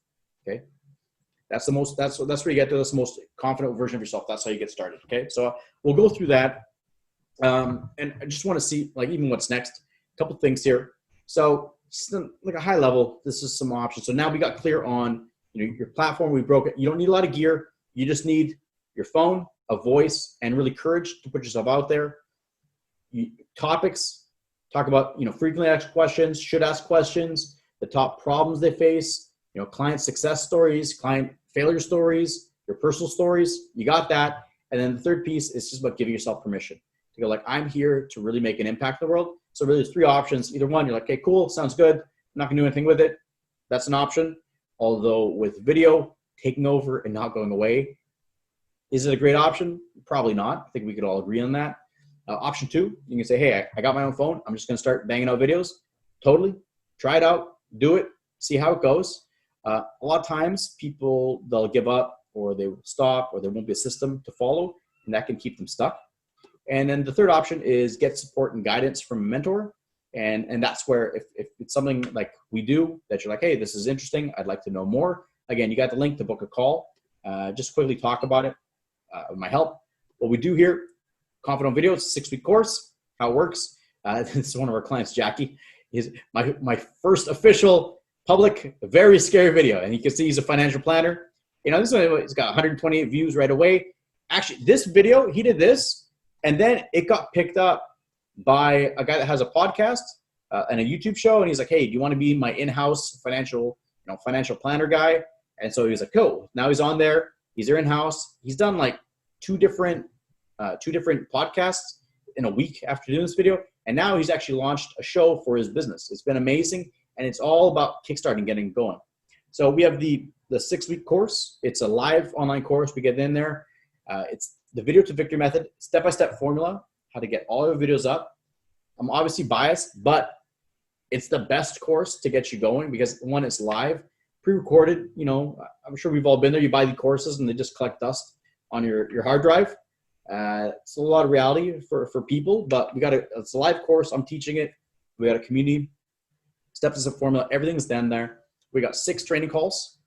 Okay. That's where you get to. That's the most confident version of yourself. That's how you get started. Okay. So we'll go through that. And I just want to see like even what's next, a couple things here. So like a high level, this is some options. So now we got clear on, you know, your platform. We broke it. You don't need a lot of gear. You just need your phone, a voice, and really courage to put yourself out there. Topics, talk about, you know, frequently asked questions, should ask questions, the top problems they face, you know, client success stories, client failure stories, your personal stories. You got that. And then the third piece is just about giving yourself permission to go like, I'm here to really make an impact in the world. So really there's three options. Either one, you're like, okay, cool, sounds good. I'm not gonna do anything with it. That's an option. Although with video taking over and not going away, is it a great option? Probably not. I think we could all agree on that. Option two, you can say, hey, I got my own phone. I'm just going to start banging out videos. Totally. Try it out. Do it. See how it goes. A lot of times people, they'll give up or they will stop or there won't be a system to follow, and that can keep them stuck. And then the third option is get support and guidance from a mentor. And that's where if it's something like we do that you're like, hey, this is interesting, I'd like to know more. Again, you got the link to book a call. Just quickly talk about it with my help. What we do here, Confident Video, it's a 6-week course. How it works. This is one of our clients, Jackie. Is my first official public, very scary video. And you can see he's a financial planner. You know, this one, it's got 128 views right away. Actually, this video, he did this, and then it got picked up by a guy that has a podcast and a YouTube show. And he's like, hey, do you want to be my in-house financial planner guy? And so he was like, cool. Now he's on there. He's there in-house. He's done like two different podcasts in a week after doing this video. And now he's actually launched a show for his business. It's been amazing. And it's all about kickstarting, getting going. So we have the 6-week course. It's a live online course. We get in there. It's the video to victory method, step-by-step formula, how to get all your videos up. I'm obviously biased, but it's the best course to get you going because one, it's live, pre-recorded. You know, I'm sure we've all been there. You buy the courses and they just collect dust on your hard drive. It's a lot of reality for people, but it's a live course. I'm teaching it. We got a community, step-by-step formula. Everything's done there. We got 6 training calls.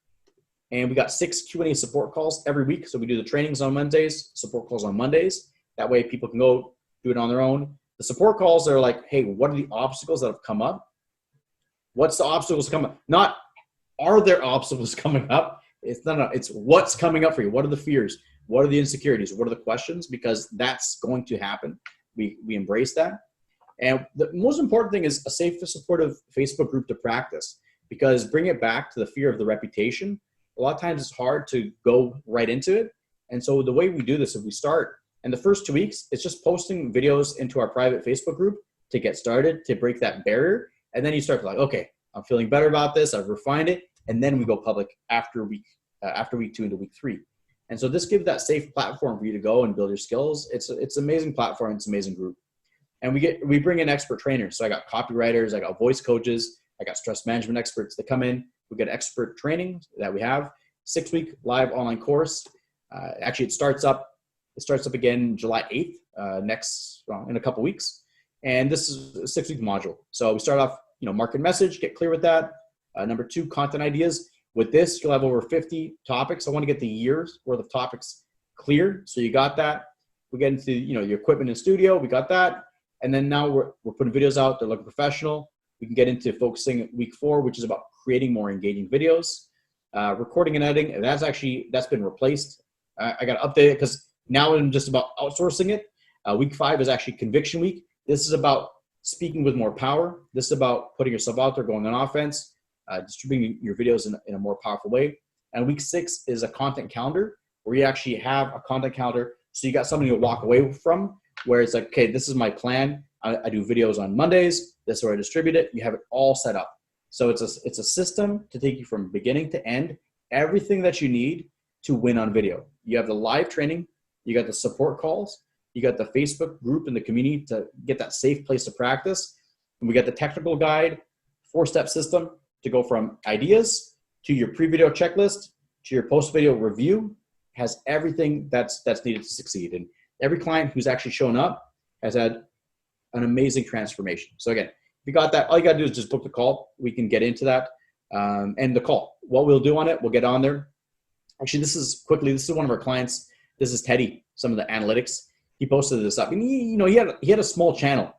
And we got 6 Q&A support calls every week. So we do the trainings on Wednesdays, support calls on Mondays. That way people can go do it on their own. The support calls are like, hey, what are the obstacles that have come up? What's the obstacles coming up? Not are there obstacles coming up? It's what's coming up for you. What are the fears? What are the insecurities? What are the questions? Because that's going to happen. We embrace that. And the most important thing is a safe and supportive Facebook group to practice, because bring it back to the fear of the reputation. A lot of times it's hard to go right into it. And so the way we do this, if we start, and the first 2 weeks, it's just posting videos into our private Facebook group to get started, to break that barrier. And then you start like, okay, I'm feeling better about this. I've refined it. And then we go public after week 2 into week 3. And so this gives that safe platform for you to go and build your skills. It's an amazing platform. It's an amazing group. And we bring in expert trainers. So I got copywriters, I got voice coaches, I got stress management experts that come in. We get expert training that we have, 6-week live online course. Actually, it starts up again July 8th, in a couple weeks. And this is a 6-week module. So we start off, market message, get clear with that. Number 2, content ideas. With this, you'll have over 50 topics. I want to get the year's worth of topics clear. So you got that. We get into, your equipment in studio. We got that. And then now we're putting videos out. They're looking professional. We can get into focusing week 4, which is about creating more engaging videos. Recording and editing, that's been replaced. I got to update it because now I'm just about outsourcing it. Week 5 is actually conviction week. This is about speaking with more power. This is about putting yourself out there, going on offense, distributing your videos in a more powerful way. And week 6 is a content calendar, where you actually have a content calendar. So you got something to walk away from, where it's like, okay, this is my plan. I do videos on Mondays. This is where I distribute it. You have it all set up. So it's a system to take you from beginning to end, everything that you need to win on video. You have the live training, you got the support calls, you got the Facebook group and the community to get that safe place to practice. And we got the technical guide, 4-step system to go from ideas to your pre-video checklist to your post-video review. Has everything that's needed to succeed. And every client who's actually shown up has had an amazing transformation. So again, if you got that, all you got to do is just book the call. We can get into that. And the call, what we'll do on it, we'll get on there. Actually, this is one of our clients. This is Teddy, some of the analytics. He posted this up. And he had a small channel.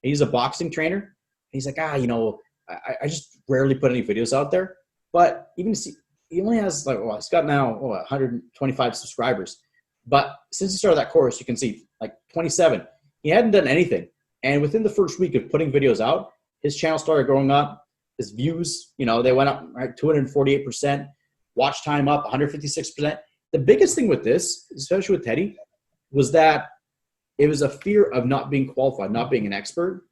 He's a boxing trainer. He's like, I just rarely put any videos out there. But even he only has he's got now 125 subscribers. But since he started that course, you can see 27. He hadn't done anything. And within the first week of putting videos out, his channel started growing up. His views, they went up 248%. Watch time up 156%. The biggest thing with this, especially with Teddy, was that it was a fear of not being qualified, not being an expert.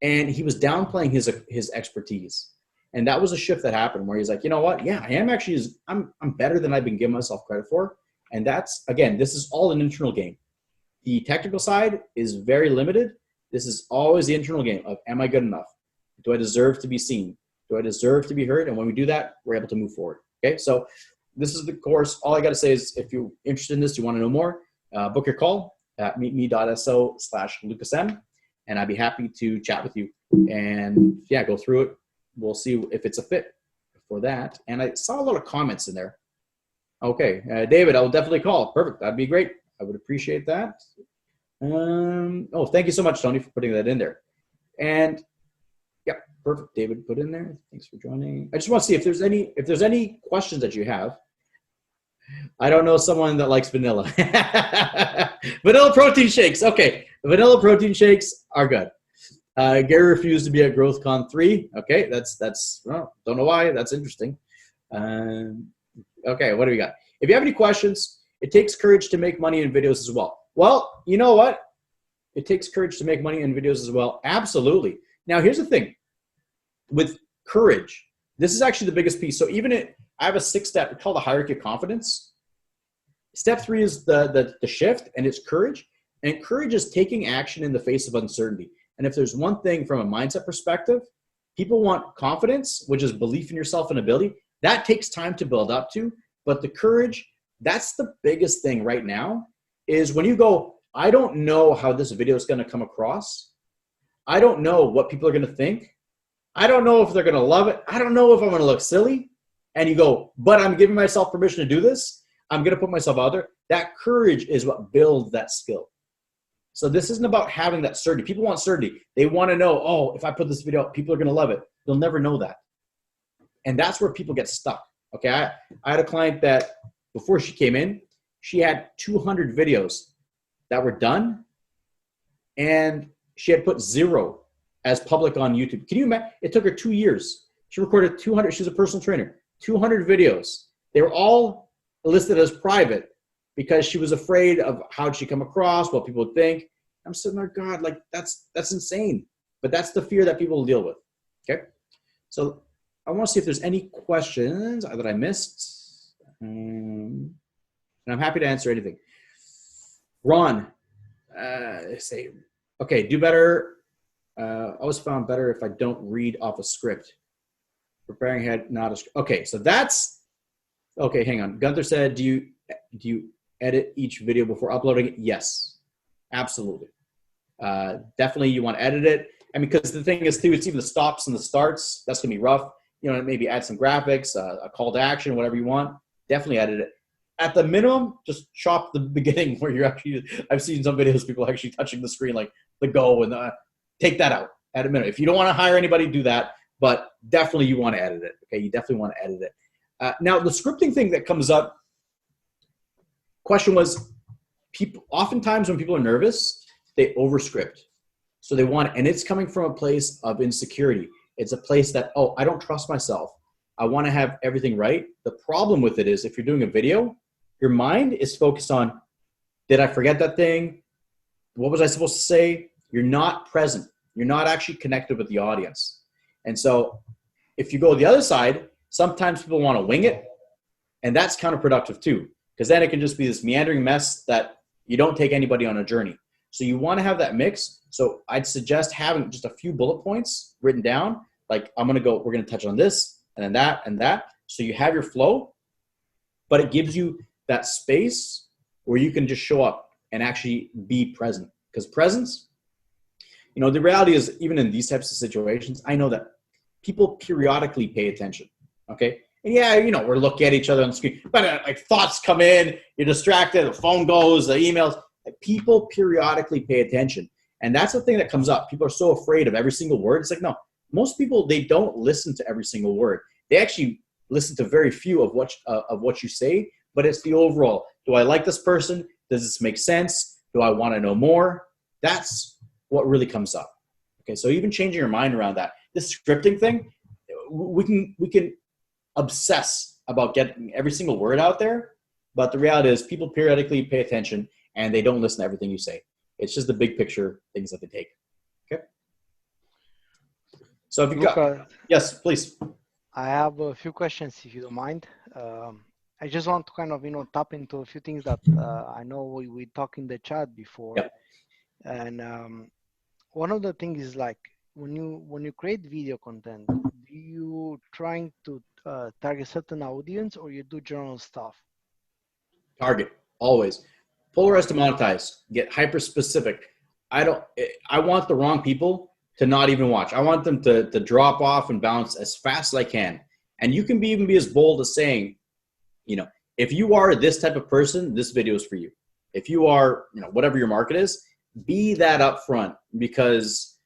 And he was downplaying his expertise. And that was a shift that happened where he's like, you know what? Yeah, I am actually, I'm better than I've been giving myself credit for. And that's, again, this is all an internal game. The technical side is very limited. This is always the internal game of, am I good enough? Do I deserve to be seen? Do I deserve to be heard? And when we do that, we're able to move forward. Okay, so this is the course. All I got to say is if you're interested in this, you want to know more, book your call. at meetme.so/LucasM, and I'd be happy to chat with you and yeah, go through it. We'll see if it's a fit for that. And I saw a lot of comments in there. Okay, David, I'll definitely call. Perfect, that'd be great. I would appreciate that. Oh, thank you so much, Tony, for putting that in there. And yeah, perfect. David put in there. Thanks for joining. I just want to see if there's any questions that you have. I don't know someone that likes vanilla. Vanilla protein shakes. Okay, vanilla protein shakes are good. Gary refused to be at GrowthCon 3. Okay, that's well, don't know why. That's interesting. Okay, what do we got? If you have any questions, it takes courage to make money in videos as well. Well, you know what? It takes courage to make money in videos as well. Absolutely. Now, here's the thing. With courage, this is actually the biggest piece. So even I have a 6-step called the hierarchy of confidence. Step 3 is the shift, and it's courage. And courage is taking action in the face of uncertainty. And if there's one thing from a mindset perspective, people want confidence, which is belief in yourself and ability. That takes time to build up to. But the courage, that's the biggest thing right now, is when you go, I don't know how this video is going to come across. I don't know what people are going to think. I don't know if they're going to love it. I don't know if I'm going to look silly. And you go, but I'm giving myself permission to do this. I'm going to put myself out there. That courage is what builds that skill. So this isn't about having that certainty. People want certainty. They want to know, oh, if I put this video up, people are going to love it. They'll never know that. And that's where people get stuck. Okay, I had a client that before she came in, she had 200 videos that were done, and she had put 0 as public on YouTube. Can you imagine? It took her 2 years. She recorded 200. She's a personal trainer. 200 videos. They were all listed as private because she was afraid of how she come across, what people would think. I'm sitting there, God, like that's insane. But that's the fear that people will deal with. Okay, so I want to see if there's any questions that I missed. And I'm happy to answer anything. Ron, say, okay, do better. Always found better if I don't read off a script. Preparing ahead, not a script. Okay, so that's, okay, hang on. Gunther said, do you edit each video before uploading it? Yes, absolutely. Definitely you want to edit it. And because the thing is too, it's even the stops and the starts. That's going to be rough. You know, maybe add some graphics, a call to action, whatever you want. Definitely edit it. At the minimum, just chop the beginning where you're actually, I've seen some videos, people actually touching the screen, like the go, and take that out at a minimum. If you don't want to hire anybody, do that. But definitely you want to edit it. Okay, you definitely want to edit it. Now, the scripting thing that comes up, question was, people oftentimes when people are nervous, they overscript. So they want, and it's coming from a place of insecurity. It's a place that, oh, I don't trust myself. I want to have everything right. The problem with it is if you're doing a video, your mind is focused on, did I forget that thing? What was I supposed to say? You're not present. You're not actually connected with the audience. And so if you go the other side, sometimes people want to wing it, and that's counterproductive too, because then it can just be this meandering mess that you don't take anybody on a journey. So you want to have that mix. So I'd suggest having just a few bullet points written down, like we're going to touch on this and then that and that. So you have your flow, but it gives you that space where you can just show up and actually be present. Because presence, you know, the reality is even in these types of situations, I know that people periodically pay attention. Okay. And yeah, you know, we're looking at each other on the screen, but like thoughts come in, you're distracted, the phone goes, the emails. People periodically pay attention. And that's the thing that comes up. People are so afraid of every single word. It's like, no, most people, they don't listen to every single word. They actually listen to very few of what you say, but it's the overall. Do I like this person? Does this make sense? Do I want to know more? That's what really comes up. Okay, so even changing your mind around that. This scripting thing, we can obsess about getting every single word out there, but the reality is people periodically pay attention and they don't listen to everything you say. It's just the big picture things that they take. Okay. So if you got, yes, please. I have a few questions, if you don't mind. I just want to kind of, tap into a few things that I know we talked in the chat before. Yep. And one of the things is like when you create video content, do you trying to target certain audience or you do general stuff? Target, always. Polarize to monetize. Get hyper specific. I want the wrong people to not even watch. I want them to drop off and bounce as fast as I can. And you can even be as bold as saying, you know, if you are this type of person, this video is for you. If you are, you know, whatever your market is, be that up front, because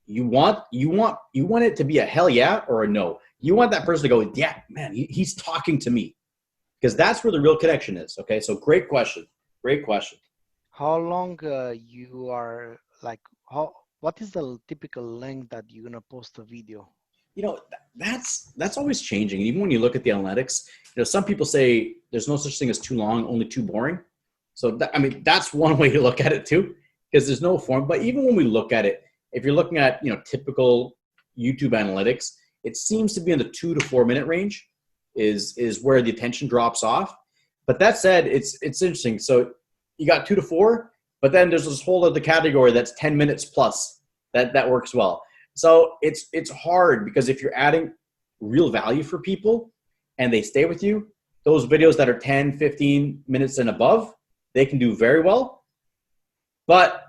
you want it to be a hell yeah or a no. You want that person to go, yeah, man, he's talking to me, because that's where the real connection is. Okay, so great question. Great question. How long you are like, what is the typical length that you're gonna post a video? You know, that's always changing. Even when you look at the analytics, you know, some people say there's no such thing as too long, only too boring. So I mean, that's one way to look at it too, because there's no form. But even when we look at it, if you're looking at, you know, typical YouTube analytics, it seems to be in the 2 to 4 minute range is where the attention drops off. But that said, it's interesting. So you got 2 to 4, but then there's this whole other category that's 10 minutes plus that works well. So it's hard, because if you're adding real value for people and they stay with you, those videos that are 10, 15 minutes and above, they can do very well. But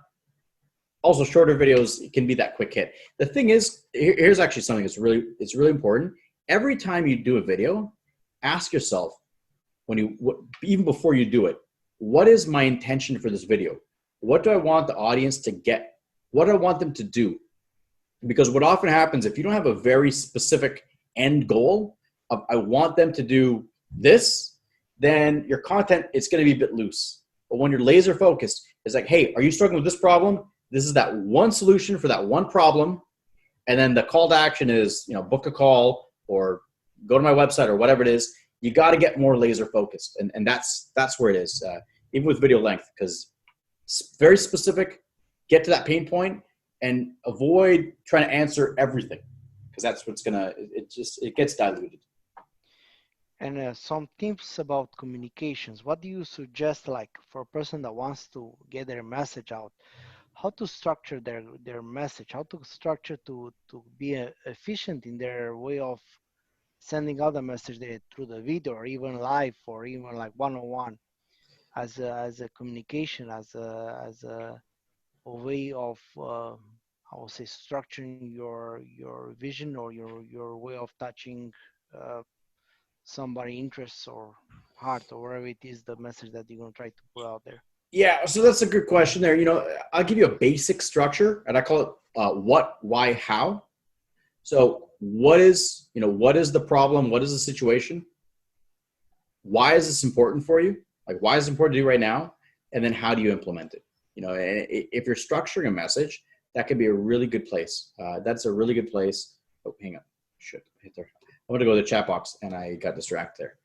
also shorter videos can be that quick hit. The thing is, here's actually something that's really important. Every time you do a video, ask yourself, even before you do it, what is my intention for this video? What do I want the audience to get? What do I want them to do? Because what often happens, if you don't have a very specific end goal of, I want them to do this, then your content, it's going to be a bit loose. But when you're laser focused, it's like, hey, are you struggling with this problem? This is that one solution for that one problem. And then the call to action is, you know, book a call or go to my website or whatever it is. You got to get more laser focused. And that's where it is, even with video length, because it's very specific, get to that pain point and avoid trying to answer everything, because that's what's it gets diluted. And some tips about communications. What do you suggest, like, for a person that wants to get their message out? How to structure their message? How to structure to be efficient in their way of sending out the message through the video, or even live, or even like one-on-one, as a communication, as a way of I would say structuring your vision, or your way of touching somebody interests or heart, or whatever it is, the message that you're going to try to put out there. Yeah, so that's a good question there. You know, I'll give you a basic structure, and I call it what, why, how. So what is the problem? What is the situation? Why is this important for you? Like, why is it important to do right now? And then how do you implement it? You know, if you're structuring a message, that could be a really good place. That's a really good place. Oh, hang on. Shit, I hit there. I'm going to go to the chat box, and I got distracted there.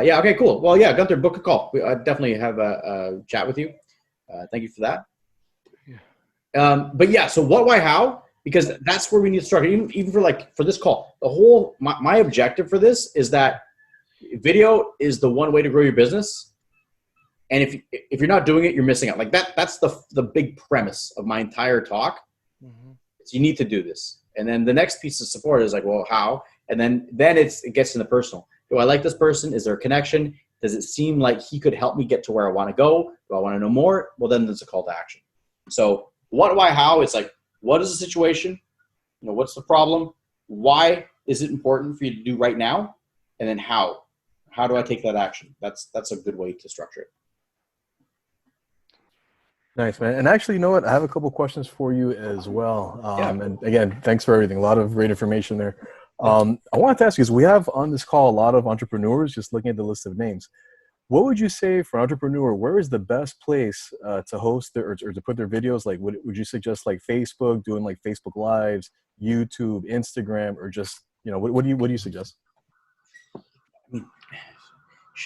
Yeah, okay, cool. Well, yeah, Gunther, book a call. I definitely have a chat with you. Thank you for that. Yeah. But yeah, so what, why, how? Because that's where we need to start. Even for this call, my objective for this is that video is the one way to grow your business. And if you're not doing it, you're missing out. Like that's the big premise of my entire talk. Mm-hmm. So you need to do this. And then the next piece of support is like, well, how? And then it gets into personal. Do I like this person? Is there a connection? Does it seem like he could help me get to where I want to go? Do I want to know more? Well, then there's a call to action. So what, why, how? It's like, what is the situation? You know, what's the problem? Why is it important for you to do right now? And then how? How do I take that action? That's a good way to structure it. Nice, man. And actually, you know what? I have a couple questions for you as well. Yeah. And again, thanks for everything. A lot of great information there. I wanted to ask you, because we have on this call a lot of entrepreneurs, just looking at the list of names. What would you say for an entrepreneur, where is the best place to host or to put their videos? Like, would you suggest like Facebook, doing like Facebook Lives, YouTube, Instagram, or just, you know, what do you suggest?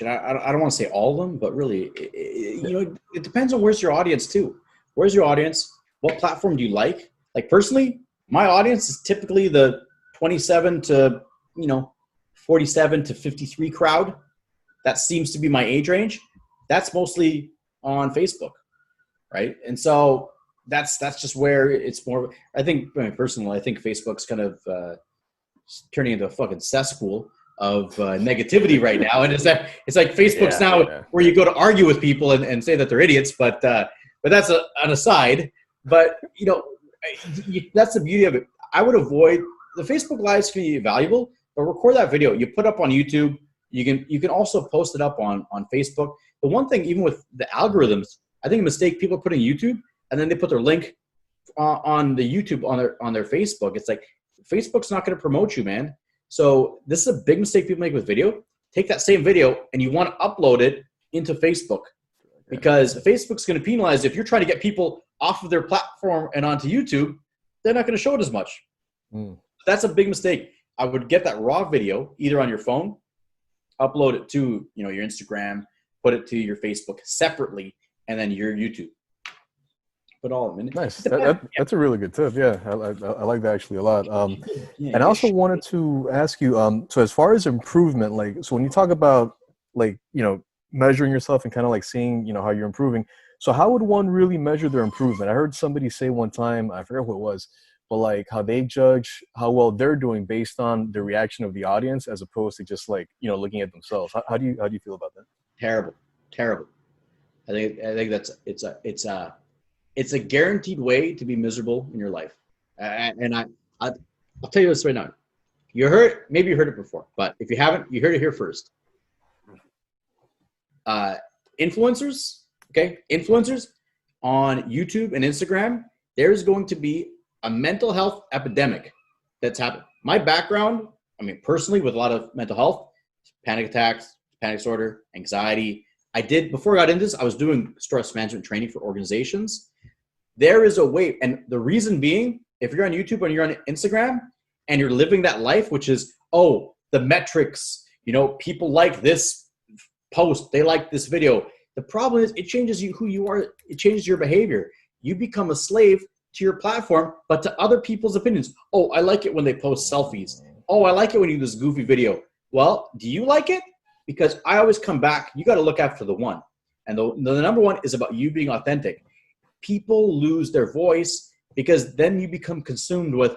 I don't want to say all of them, but really, you know, it depends on where's your audience too. Where's your audience? What platform do you like? Like personally, my audience is typically the 27 to, 47 to 53 crowd. That seems to be my age range. That's mostly on Facebook, right? And so that's just where it's more. I think personally, I think Facebook's kind of turning into a fucking cesspool negativity right now, and it's like Facebook's now where you go to argue with people and say that they're idiots, but that's an aside. But you know, that's the beauty of it. I would avoid the Facebook Lives can be valuable, but record that video. You put up on YouTube. You can also post it up on Facebook. The one thing, even with the algorithms, I think a mistake people put in YouTube and then they put their link on the YouTube on their Facebook. It's like Facebook's not going to promote you, man. So this is a big mistake people make with video. Take that same video and you want to upload it into Facebook, because Facebook's going to penalize if you're trying to get people off of their platform and onto YouTube. They're not going to show it as much. That's a big mistake. I would get that raw video either on your phone, upload it to your Instagram, put it to your Facebook separately, and then your YouTube. Put all of them in. Nice. That's a really good tip. Yeah, I like that actually a lot. And I also wanted to ask you, so as far as improvement, like, so when you talk about like, measuring yourself and kind of like seeing, how you're improving. So how would one really measure their improvement? I heard somebody say one time, I forget who it was, but like how they judge how well they're doing based on the reaction of the audience, as opposed to just like, looking at themselves. How do you feel about that? Terrible. I think that's it's a guaranteed way to be miserable in your life. And I'll tell you this right now. Maybe you heard it before, but if you haven't, you heard it here first. Influencers on YouTube and Instagram, there's going to be a mental health epidemic that's happened. My background, personally, with a lot of mental health, panic attacks, panic disorder, anxiety. Before I got into this, I was doing stress management training for organizations. There is a way, and the reason being, if you're on YouTube and you're on Instagram and you're living that life, which is, the metrics, people like this post, they like this video. The problem is it changes who you are. It changes your behavior. You become a slave to your platform, but to other people's opinions. I like it when they post selfies. I like it when you do this goofy video. Well, do you like it? Because I always come back. You got to look after the one. And the number one is about you being authentic. People lose their voice because then you become consumed with,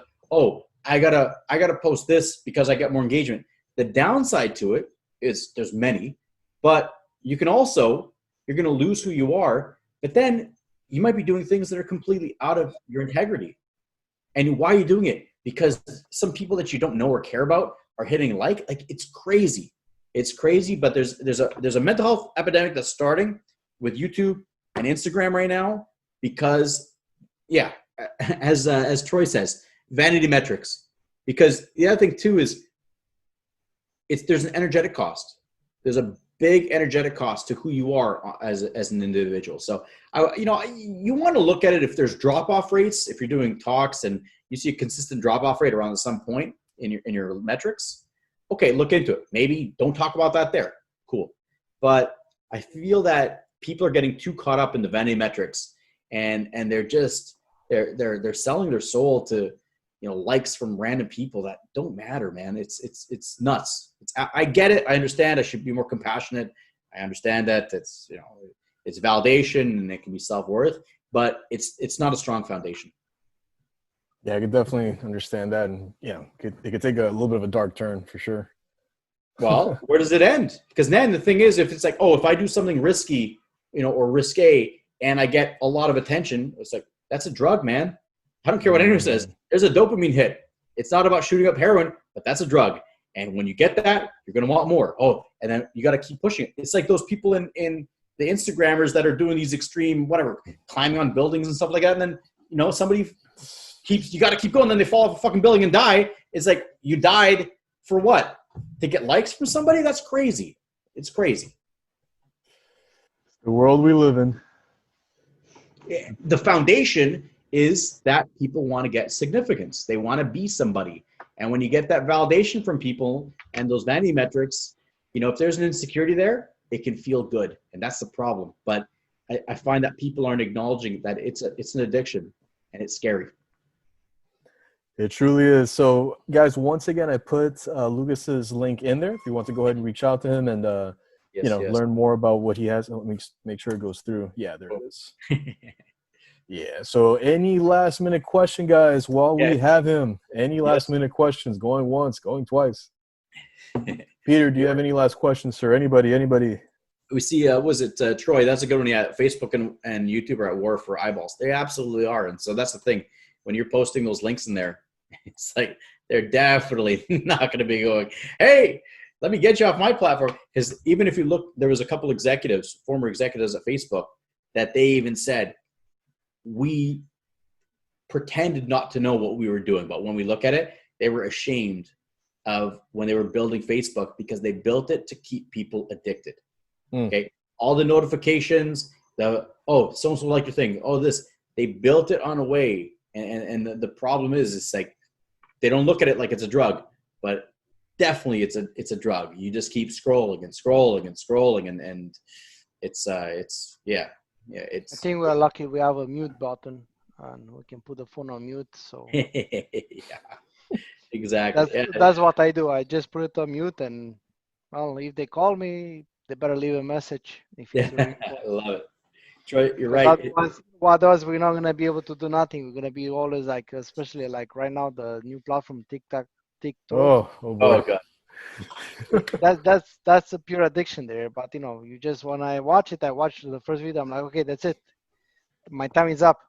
I gotta post this because I get more engagement. The downside to it is there's many, but you're going to lose who you are, but then you might be doing things that are completely out of your integrity. And why are you doing it? Because some people that you don't know or care about are hitting like it's crazy. It's crazy, but there's a mental health epidemic that's starting with YouTube and Instagram right now because, as Troy says, vanity metrics. Because the other thing too is there's an energetic cost. There's a big energetic cost to who you are as an individual. So, you want to look at it if there's drop-off rates, if you're doing talks and you see a consistent drop-off rate around some point in your metrics. Okay, look into it. Maybe don't talk about that there. Cool. But I feel that people are getting too caught up in the vanity metrics and they're selling their soul to, likes from random people that don't matter, man. It's nuts. I get it. I understand. I should be more compassionate. I understand that it's validation and it can be self-worth, but it's not a strong foundation. Yeah, I could definitely understand that. And it could take a little bit of a dark turn for sure. Well, where does it end? Because then the thing is, if it's like, if I do something risky, or risque and I get a lot of attention, it's like, that's a drug, man. I don't care what anyone says. There's a dopamine hit. It's not about shooting up heroin, but that's a drug. And when you get that, you're going to want more. And then you got to keep pushing it. It's like those people in the Instagrammers that are doing these extreme, climbing on buildings and stuff like that. And then, somebody you got to keep going. Then they fall off a fucking building and die. It's like, you died for what? To get likes from somebody? That's crazy. It's crazy. The world we live in. The foundation is that people want to get significance. They want to be somebody. And when you get that validation from people and those vanity metrics, if there's an insecurity there, it can feel good. And that's the problem. But I find that people aren't acknowledging that it's an addiction and it's scary. It truly is. So guys, once again, I put Lucas's link in there if you want to go ahead and reach out to him and learn more about what he has. Let me just make sure it goes through. Yeah, there it is. Yeah. So any last minute question, guys, while we have him, any last minute questions, going once, going twice. Peter, do you have any last questions, sir? Anybody? We see, was it Troy? That's a good one. Yeah, Facebook and YouTube are at war for eyeballs. They absolutely are. And so that's the thing. When you're posting those links in there, it's like they're definitely not going to be going, hey, let me get you off my platform. Because even if you look, there was a couple executives, former executives at Facebook, that they even said, we pretended not to know what we were doing. But when we look at it, they were ashamed of when they were building Facebook because they built it to keep people addicted. Okay. All the notifications, so-and-so liked your thing. Oh, this, they built it on a way. And the problem is, it's like, they don't look at it like it's a drug, but definitely it's a drug. You just keep scrolling and scrolling and scrolling. And it's I think we're lucky we have a mute button and we can put the phone on mute. So yeah, exactly. That's what I do. I just put it on mute, and well, if they call me, they better leave a message if it's really I love it. Troy, you're right. Otherwise, we're not gonna be able to do nothing. We're gonna be always like, especially like right now, the new platform TikTok. Oh boy. Oh God. That's a pure addiction there. But you just when I watch the first video. I'm like, okay, that's it. My time is up.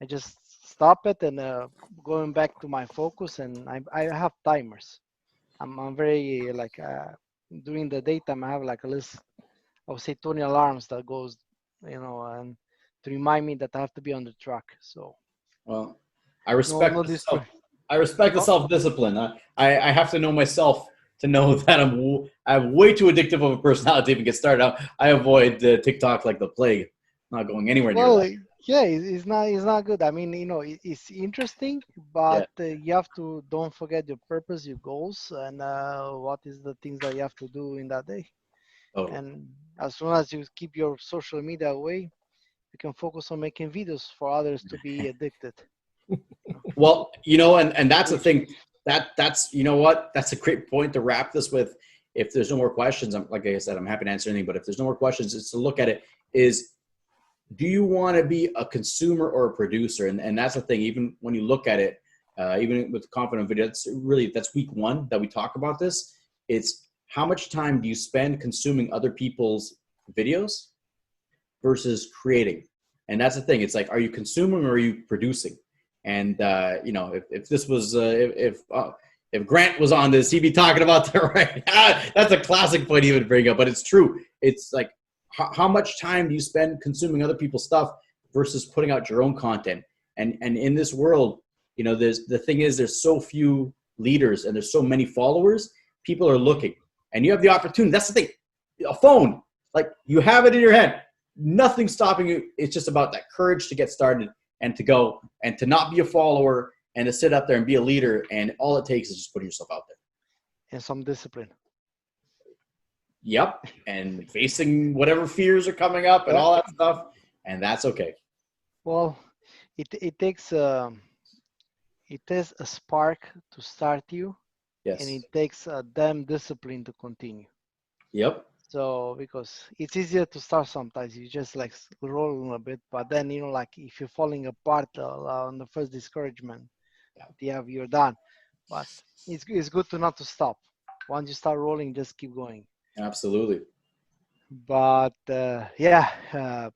I just stop it and going back to my focus. And I have timers. I'm very like during the daytime. I have like a list. I would say 20 alarms that goes, and to remind me that I have to be on the track. So, Well, I respect the Oh, self-discipline. I have to know myself to know that I'm way too addictive of a personality to even get started. I avoid TikTok like the plague. I'm not going anywhere near well, that. yeah, it's not good. I mean, it's interesting, Yeah, but you have to don't forget your purpose, your goals, and what is the things that you have to do in that day. totally. And as soon as you keep your social media away, you can focus on making videos for others to be addicted. Well, and that's the Which thing. That's you know what? That's a great point to wrap this with. If there's no more questions, like I said, I'm happy to answer anything. But if there's no more questions, it's to look at it is, do you want to be a consumer or a producer? And that's the thing. Even when you look at it, even with confident video, that's week one that we talk about this. It's how much time do you spend consuming other people's videos versus creating? And that's the thing. It's like, are you consuming or are you producing? And if this was if Grant was on this, he'd be talking about that, right? That's a classic point he would bring up, but it's true. It's like, how much time do you spend consuming other people's stuff versus putting out your own content? And in this world, the thing is, there's so few leaders and there's so many followers. People are looking, and you have the opportunity. That's the thing. A phone, like, you have it in your hand. Nothing's stopping you. It's just about that courage to get started and to go and to not be a follower and to sit up there and be a leader. And all it takes is just putting yourself out there. and some discipline. Yep. And facing whatever fears are coming up and all that stuff. And that's okay. Well, it takes a spark to start you, Yes. and it takes a damn discipline to continue. Yep. So because it's easier to start sometimes, you just like roll a bit, but then like if you're falling apart on the first discouragement, you're done. But it's good to not to stop. Once you start rolling, just keep going. Absolutely. But I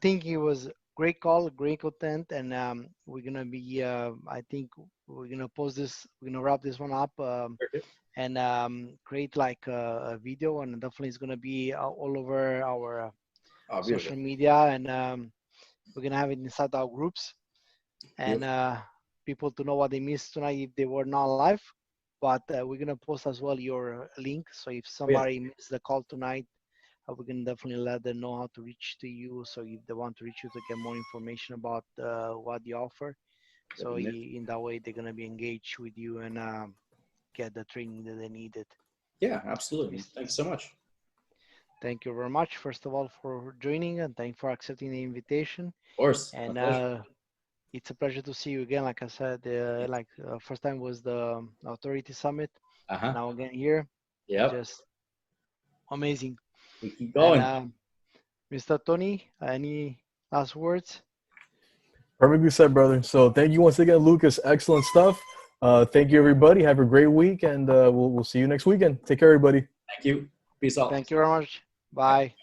think it was great call, great content, and we're gonna be. I think we're gonna post this. We're gonna wrap this one up and create like a video, and definitely it's gonna be all over our social media, and we're gonna have it inside our groups, and people to know what they missed tonight if they were not live. But we're gonna post as well your link, so if somebody missed the call tonight, we can definitely let them know how to reach to you. So if they want to reach you to get more information about what you offer, so in that way they're gonna be engaged with you and get the training that they needed. Yeah, absolutely. Thanks so much. Thank you very much, first of all, for joining, and thank you for accepting the invitation. Of course. And it's a pleasure to see you again. Like I said, first time was the Authority Summit. Now again here. Yeah. Just amazing. We keep going. And, Mr. Tony, any last words? Perfectly said, brother. So thank you once again, Lucas. Excellent stuff. Thank you, everybody. Have a great week, and we'll see you next weekend. Take care, everybody. Thank you. Peace out. Thank you very much. Bye.